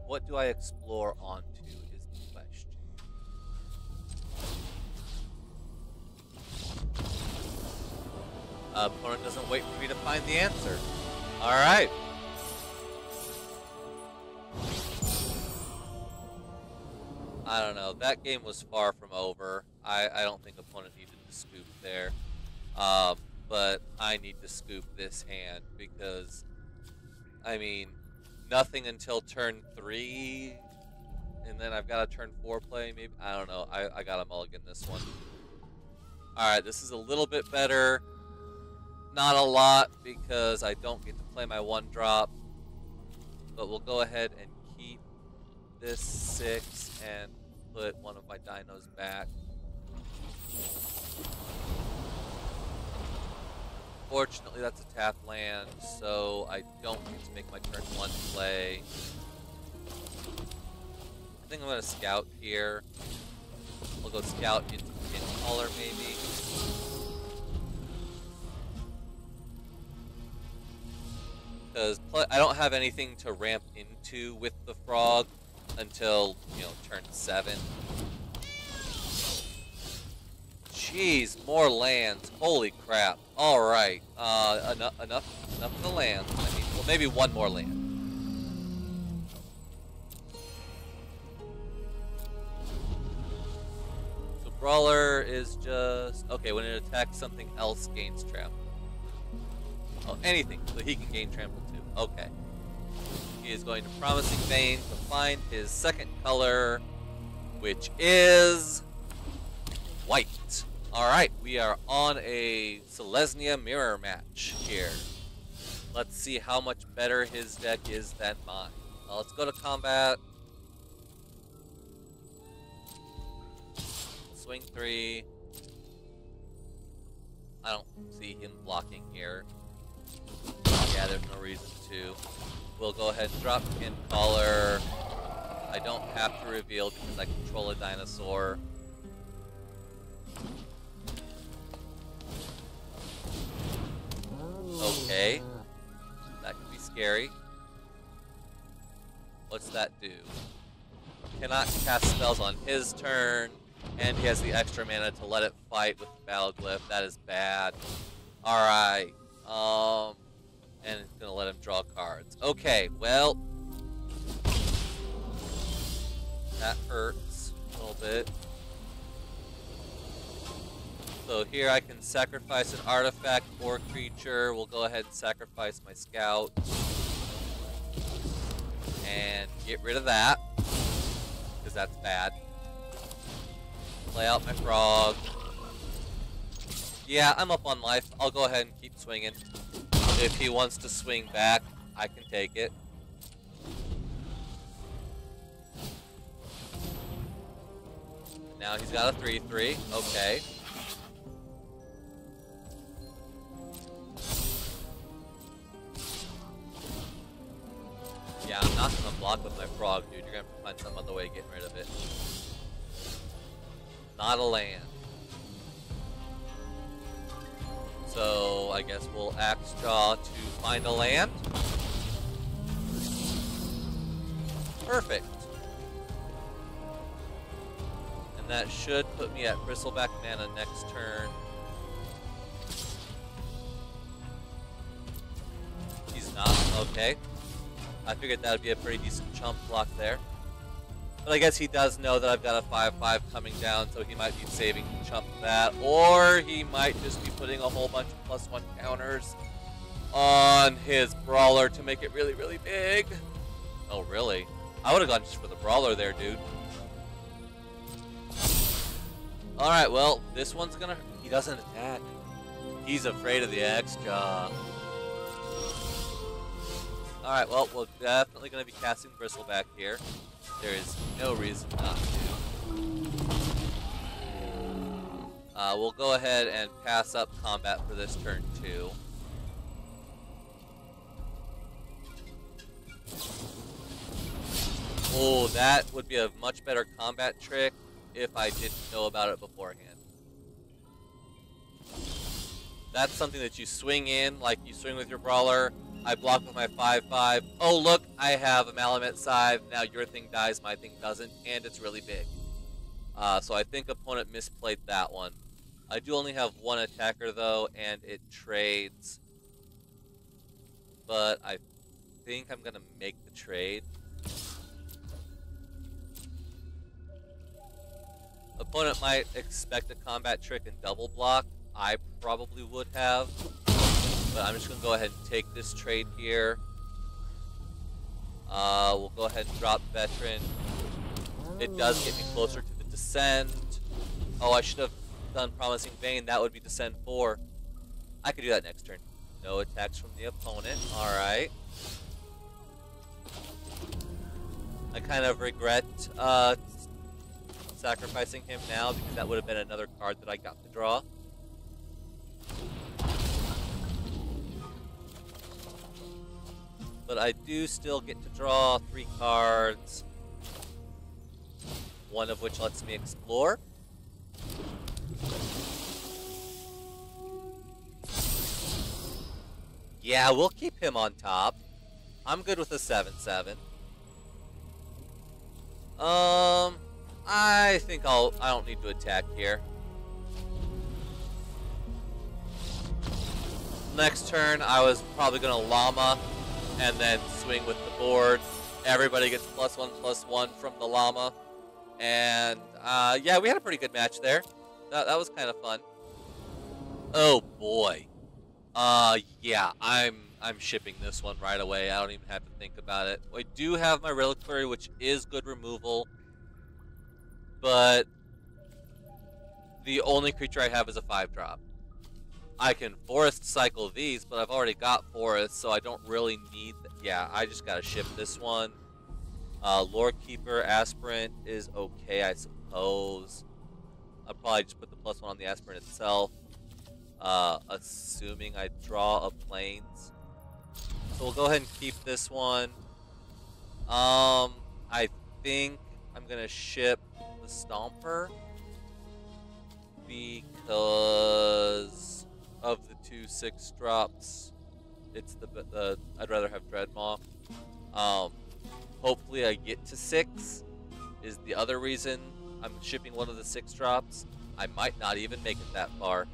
what do I explore onto is the question. Opponent doesn't wait for me to find the answer. Alright. I don't know. That game was far from over. I don't think opponent needed to scoop there. But I need to scoop this hand because, I mean, nothing until turn 3, and then I've got a turn 4 play, maybe? I don't know. I got a mulligan this one. Alright, this is a little bit better. Not a lot, because I don't get to play my 1-drop. But we'll go ahead and keep this 6 and put one of my dinos back. Fortunately, that's a tap land, so I don't get to make my turn 1 play. I think I'm going to scout here. We'll go scout into pin caller, maybe. Because I don't have anything to ramp into with the frog until, you know, turn 7. Jeez, more lands. Holy crap. Alright. Enough of the lands. I mean, well, maybe one more land. So Brawler is just... Okay, when it attacks, something else gains trample. Oh, anything, so he can gain trample too. Okay. He is going to Promising Vein to find his second color, which is... white. Alright, we are on a Selesnya mirror match here. Let's see how much better his deck is than mine. Let's go to combat. Swing 3. I don't see him blocking here. Yeah, there's no reason to. We'll go ahead and drop Pin Caller. I don't have to reveal because I control a dinosaur. Okay. That could be scary. What's that do? Cannot cast spells on his turn, and he has the extra mana to let it fight with the Battle Glyph. That is bad. Alright. And it's gonna let him draw cards. Okay, well. That hurts a little bit. So here I can sacrifice an artifact or creature. We'll go ahead and sacrifice my scout. And get rid of that. Because that's bad. Play out my frog. Yeah, I'm up on life. I'll go ahead and keep swinging. If he wants to swing back, I can take it. Now he's got a 3/3. Okay. Yeah, I'm not gonna block with my frog, dude. You're gonna have to find some other way of getting rid of it. Not a land. So I guess we'll Axe Jaw to find a land. Perfect. And that should put me at Bristleback mana next turn. He's not. Okay. I figured that would be a pretty decent chump block there. But I guess he does know that I've got a 5/5 coming down, so he might be saving to chump that. Or he might just be putting a whole bunch of +1 counters on his Brawler to make it really, really big. Oh, really? I would have gone just for the Brawler there, dude. Alright, well, this one's gonna... He doesn't attack. He's afraid of the Axe-Jaw. Alright, well, we're definitely going to be casting Bristleback here. There is no reason not to. We'll go ahead and pass up combat for this turn, too. Oh, that would be a much better combat trick if I didn't know about it beforehand. That's something that you swing in, like you swing with your Brawler, I block with my 5/5. Oh, look, I have a Malamet Scythe. Now your thing dies, my thing doesn't, and it's really big. So I think opponent misplayed that one. I do only have one attacker, though, and it trades. But I think I'm going to make the trade. Opponent might expect a combat trick and double block. I probably would have. But I'm just going to go ahead and take this trade here. We'll go ahead and drop Veteran. It does get me closer to the Descend. Oh, I should have done Promising Vein. That would be Descend 4. I could do that next turn. No attacks from the opponent. Alright. I kind of regret sacrificing him now because that would have been another card that I got to draw. But I do still get to draw 3 cards. One of which lets me explore. Yeah, we'll keep him on top. I'm good with a 7/7. I think I don't need to attack here. Next turn, I was probably gonna Llama and then swing with the board. Everybody gets +1/+1 from the Llama. And, yeah, we had a pretty good match there. That was kind of fun. Oh, boy. Yeah, I'm shipping this one right away. I don't even have to think about it. I do have my Reliquary, which is good removal. But the only creature I have is a 5-drop. I can Forest Cycle these, but I've already got Forest, so I don't really need... Yeah, I just gotta ship this one. Lore Keeper Aspirant is okay, I suppose. I'll probably just put the +1 on the Aspirant itself. Assuming I draw a Plains. So we'll go ahead and keep this one. I think I'm gonna ship the Stomper because of the 2 6-drops. It's the I'd rather have Dreadmaw. Hopefully I get to 6 is the other reason I'm shipping one of the 6-drops. I might not even make it that far.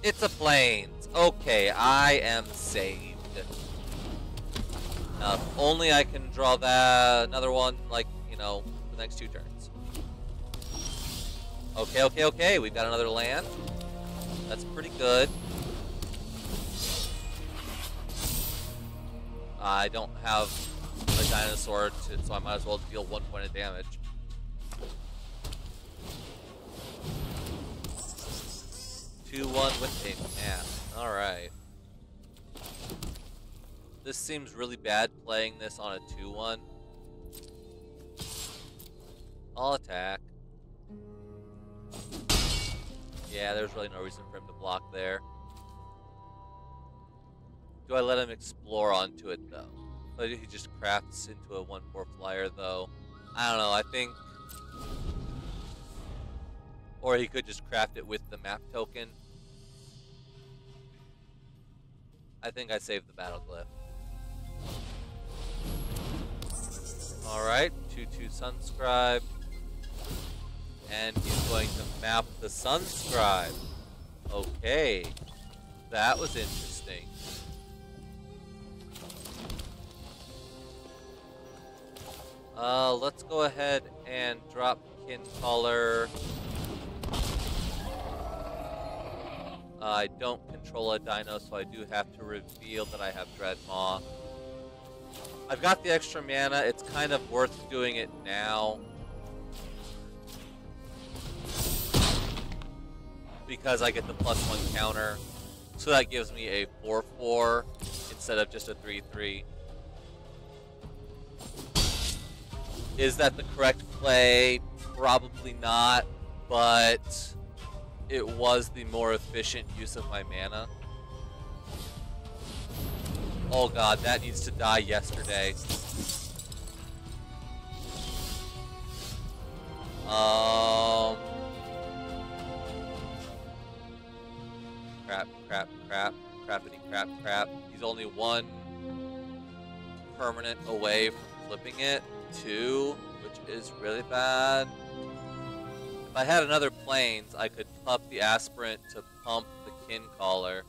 It's a Plains. Okay, I am saved. If only I can draw that another one, like, you know, the next 2 turns. Okay. We've got another land. That's pretty good. I don't have a dinosaur, so I might as well deal 1 point of damage. One with a man. Alright. This seems really bad playing this on a 2/1. I'll attack. Yeah, there's really no reason for him to block there. Do I let him explore onto it, though? But he just crafts into a 1/4 flyer, though. I don't know, I think... Or he could just craft it with the map token. I think I saved the Battle Glyph. Alright, 2/2 Sunscribe. And he's going to map the Sunscribe. Okay. That was interesting. Let's go ahead and drop Kincaller. I don't control a dino, so I do have to reveal that I have Dreadmaw. I've got the extra mana. It's kind of worth doing it now. Because I get the +1 counter. So that gives me a 4/4 instead of just a 3/3. Is that the correct play? Probably not, but it was the more efficient use of my mana. Oh god, that needs to die yesterday. Crap. He's only one permanent away from flipping it. 2, which is really bad. If I had another planes, I could pup the aspirant to pump the kin collar.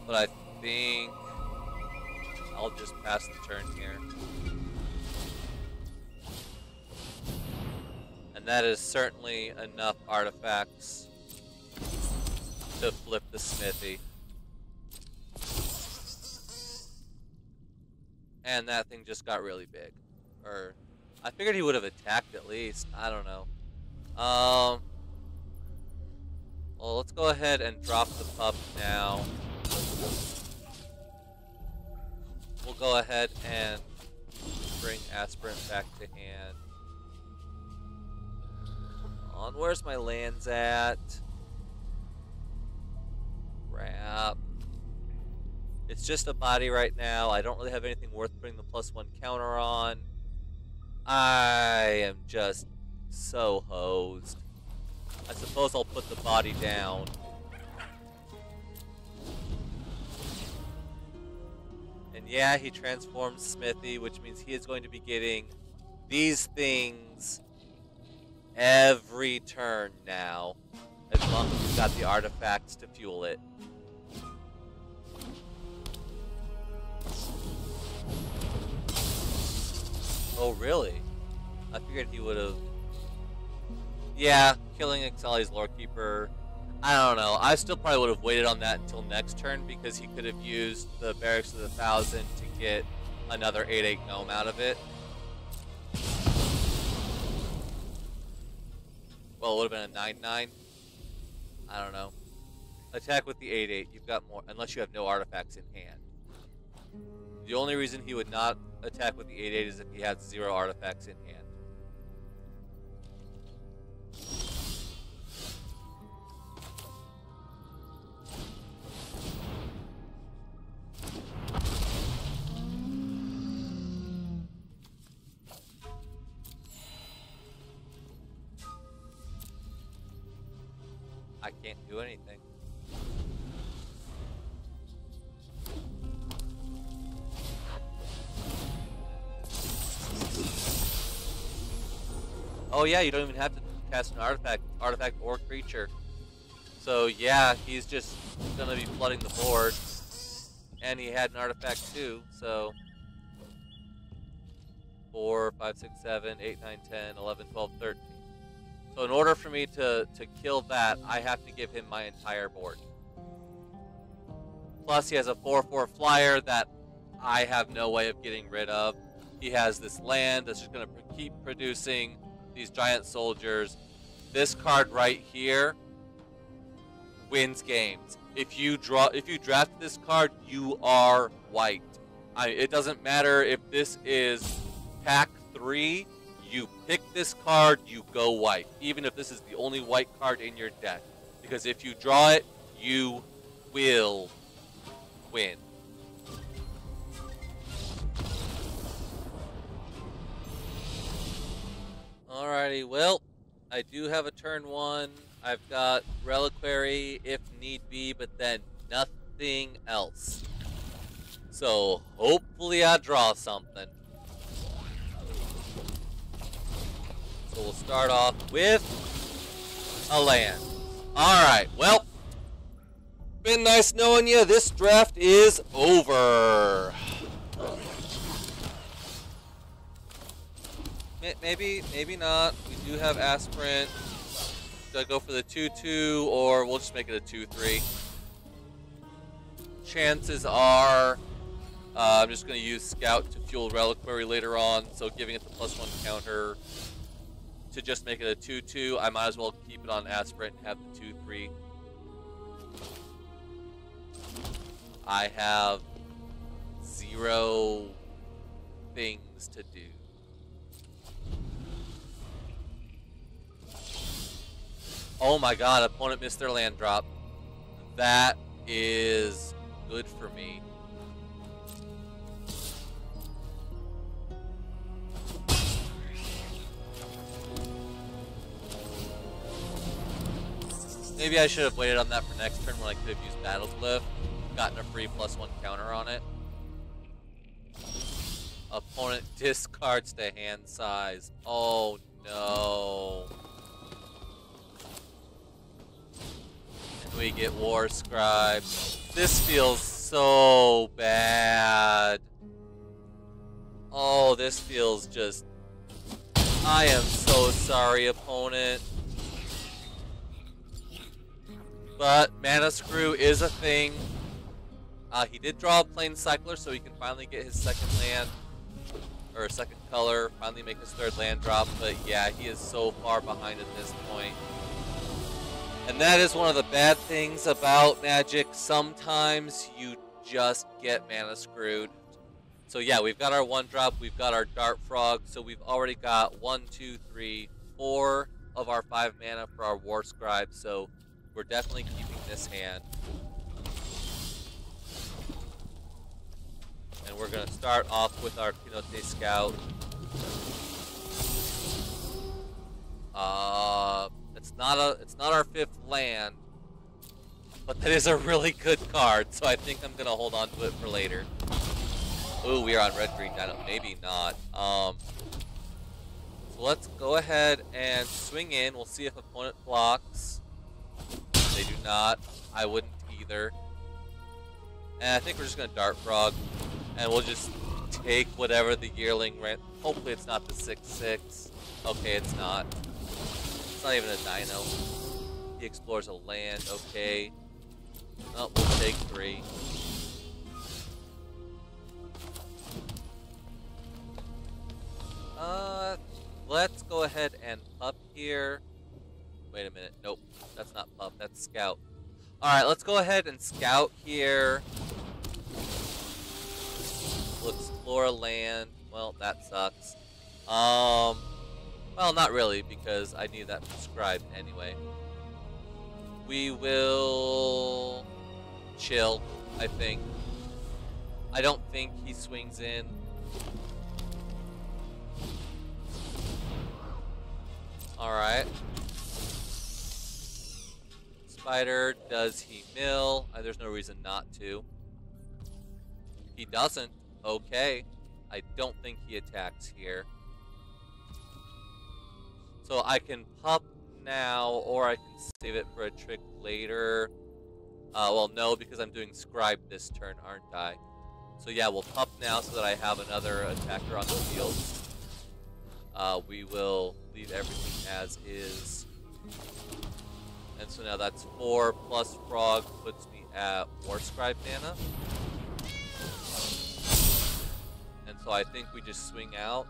But I think I'll just pass the turn here. And that is certainly enough artifacts to flip the smithy. And that thing just got really big. Or, I figured he would have attacked at least. I don't know. Well, let's go ahead and drop the pup now. We'll go ahead and bring aspirant back to hand. Come on, where's my lands at? Crap. It's just a body right now. I don't really have anything worth putting the +1 counter on. I am just so hosed. I suppose I'll put the body down. And yeah, he transforms Smithy, which means he is going to be getting these things every turn now, as long as he's got the artifacts to fuel it. Oh, really? I figured he would have... Yeah, killing Ixalan's Lorekeeper. I don't know. I still probably would have waited on that until next turn, because he could have used the Barracks of the 1,000 to get another 8/8 gnome out of it. Well, it would have been a 9/9. I don't know. Attack with the 8/8. You've got more, unless you have no artifacts in hand. The only reason he would not attack with the 8/8 is if he has 0 artifacts in hand. I can't do anything. Oh yeah, you don't even have to cast an artifact or creature. So yeah, he's just gonna be flooding the board. And he had an artifact too, so 4, 5, 6, 7, 8, 9, 10, 11, 12, 13. So in order for me to kill that, I have to give him my entire board. Plus he has a 4/4 flyer that I have no way of getting rid of. He has this land that's just going to keep producing these giant soldiers. This card right here wins games. If you draft this card, you are white. It doesn't matter if this is pack 3. You pick this card, you go white, even if this is the only white card in your deck. Because if you draw it, you will win. Alrighty, well, I do have a turn 1. I've got Reliquary if need be, but then nothing else. So hopefully I draw something. So we'll start off with a land. Alright, well, been nice knowing you. This draft is over. Maybe not. We do have Aspirant. Do I go for the 2/2 or we'll just make it a 2/3? Chances are I'm just going to use Scout to fuel Reliquary later on, so giving it the +1 counter to just make it a 2/2, I might as well keep it on Aspirant and have the 2/3. I have 0 things to do. Oh my god, opponent missed their land drop. That is good for me. Maybe I should have waited on that for next turn when I could have used Battle Glyph, gotten a free +1 counter on it. Opponent discards to hand size. Oh no. And we get War Scribe. This feels so bad. Oh, this feels just... I am so sorry, opponent. But Mana Screw is a thing. He did draw a Plane Cycler, so he can finally get his second land, or second color, finally make his third land drop. But yeah, he is so far behind at this point. And that is one of the bad things about Magic. Sometimes you just get mana screwed. So yeah, we've got our 1-drop, we've got our Dart Frog, so we've already got 1, 2, 3, 4 of our 5 mana for our War Scribe, so we're definitely keeping this hand. And we're going to start off with our Kinote Scout. It's not our 5th land, but that is a really good card, so I think I'm going to hold on to it for later. Ooh, we are on red-green dino. Maybe not. So let's go ahead and swing in. We'll see if opponent blocks. They do not. I wouldn't either. And I think we're just going to Dart Frog. And we'll just take whatever the Yearling rent. Hopefully it's not the 6/6. Okay, it's not. It's not even a dino. He explores a land. Okay. Oh, we'll take 3. Let's go ahead and pup here. Wait a minute. Nope, that's not pup. That's scout. Alright, let's go ahead and scout here. We'll explore a land. Well, that sucks. Well, not really, because I need that prescribed anyway. We will chill, I think. I don't think he swings in. Alright. Spider, does he mill? There's no reason not to. He doesn't. Okay. I don't think he attacks here. So I can pup now, or I can save it for a trick later. Well, no, because I'm doing Scribe this turn, aren't I? So yeah, we'll pup now so that I have another attacker on the field. We will leave everything as is. And so now that's 4 plus Frog puts me at War Scribe mana. And so I think we just swing out.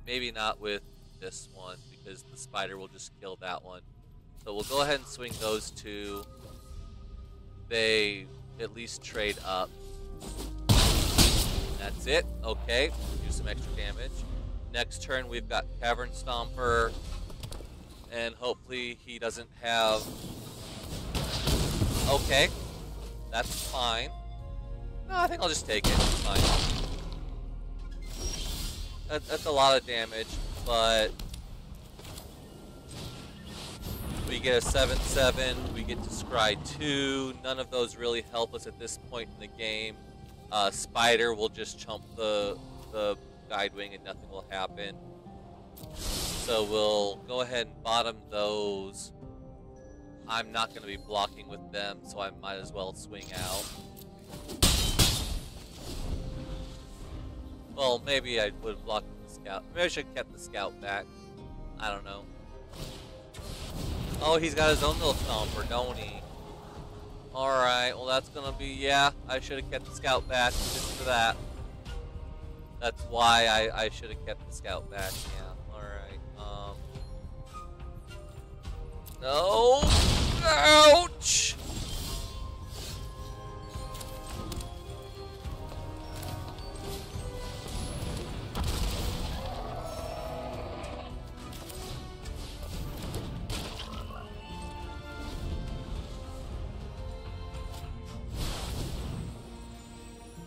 Maybe not with this one, because the spider will just kill that one. So we'll go ahead and swing those 2. They at least trade up. That's it. Okay. Do some extra damage. Next turn, we've got Cavern Stomper. And hopefully he doesn't have... Okay. That's fine. No, I think I'll just take it. It's fine. That's a lot of damage, but... We get a 7/7. We get to scry 2. None of those really help us at this point in the game. Spider will just chump the Guidewing and nothing will happen. So we'll go ahead and bottom those. I'm not going to be blocking with them, so I might as well swing out. Well, maybe I would block with the scout. Maybe I should have kept the scout back. I don't know. Oh, he's got his own little stomper, don't he? Alright, well that's gonna be, yeah, I should have kept the scout back just for that. That's why I should have kept the scout back, yeah. Alright, no! Ouch!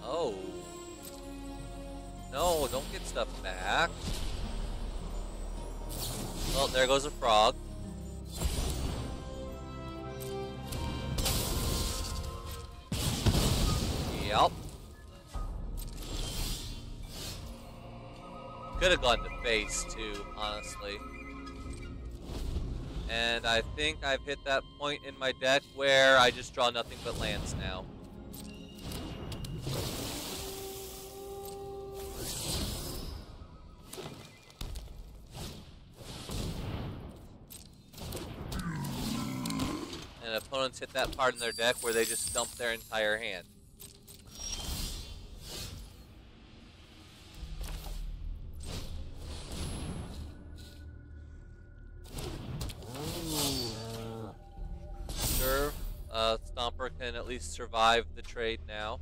Oh. No, don't get stuff back. Well, there goes a frog. Yep. Could have gone to face too, honestly. And I think I've hit that point in my deck where I just draw nothing but lands now. And opponents hit that part in their deck where they just dump their entire hand. Sure, Stomper can at least survive the trade now.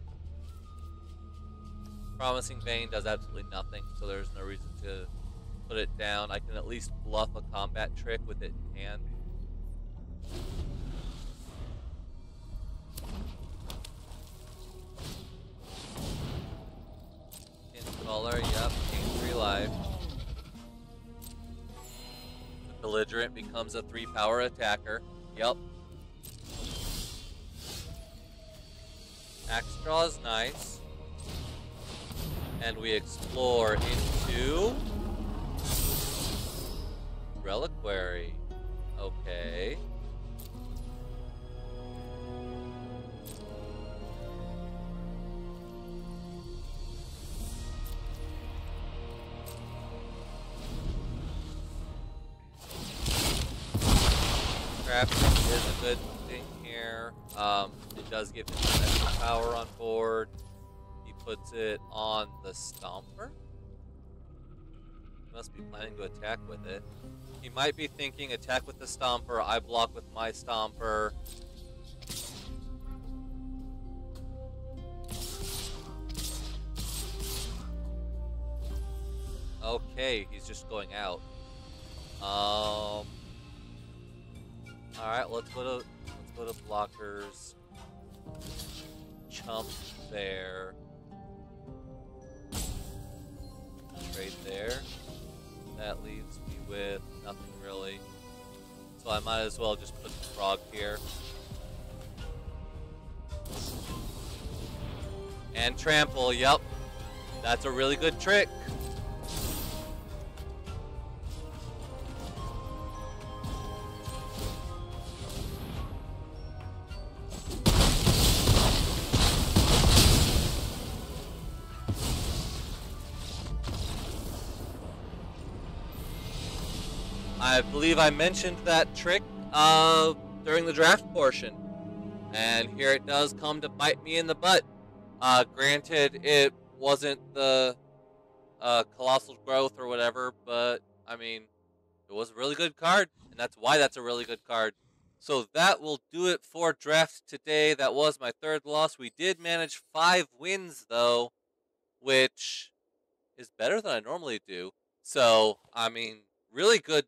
Promising Vein does absolutely nothing, so there's no reason to put it down. I can at least bluff a combat trick with it in hand. In color, yep, gain 3 life. The Belligerent becomes a 3-power attacker. Yep. Axe draw is nice. And we explore into Reliquary. Okay. Crafting is a good thing here. It does give him some extra power on board. He puts it on the Stomper. He must be planning to attack with it. He might be thinking attack with the Stomper, I block with my Stomper. Okay, he's just going out. Alright, let's go to blockers. Chump there. Trade there. That leaves me with nothing really. So I might as well just put the frog here. And trample, yep. That's a really good trick. I believe I mentioned that trick during the draft portion, and here it does come to bite me in the butt. Granted, it wasn't the Colossal Growth or whatever, but I mean, it was a really good card, and that's why that's a really good card. So that will do it for draft today. That was my 3rd loss. We did manage 5 wins, though, which is better than I normally do. So, I mean, really good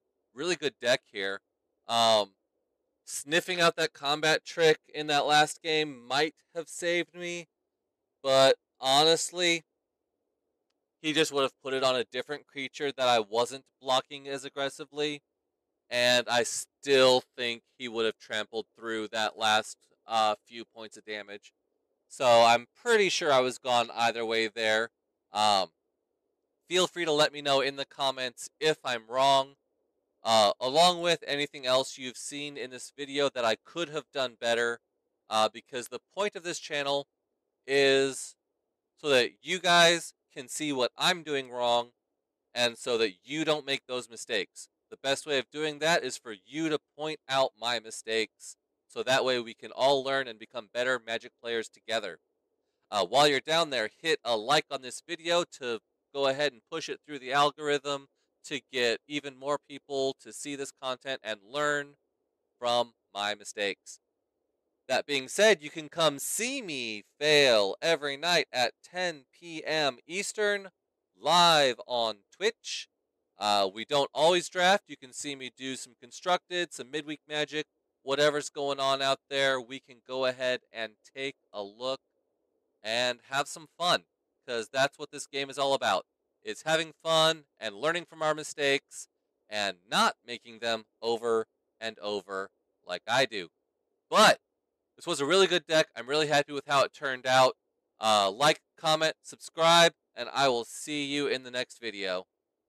deck here. Sniffing out that combat trick in that last game might have saved me, but honestly, he just would have put it on a different creature that I wasn't blocking as aggressively, and I still think he would have trampled through that last few points of damage. So I'm pretty sure I was gone either way there. Feel free to let me know in the comments if I'm wrong. Along with anything else you've seen in this video that I could have done better, because the point of this channel is so that you guys can see what I'm doing wrong, and so that you don't make those mistakes. The best way of doing that is for you to point out my mistakes, so that way we can all learn and become better Magic players together. While you're down there, hit a like on this video to go ahead and push it through the algorithm, to get even more people to see this content and learn from my mistakes. That being said, you can come see me fail every night at 10 p.m. Eastern, live on Twitch. We don't always draft. You can see me do some constructed, some midweek magic, whatever's going on out there. We can go ahead and take a look and have some fun, because that's what this game is all about. It's having fun and learning from our mistakes and not making them over and over like I do. But this was a really good deck. I'm really happy with how it turned out. Like, comment, subscribe, and I will see you in the next video.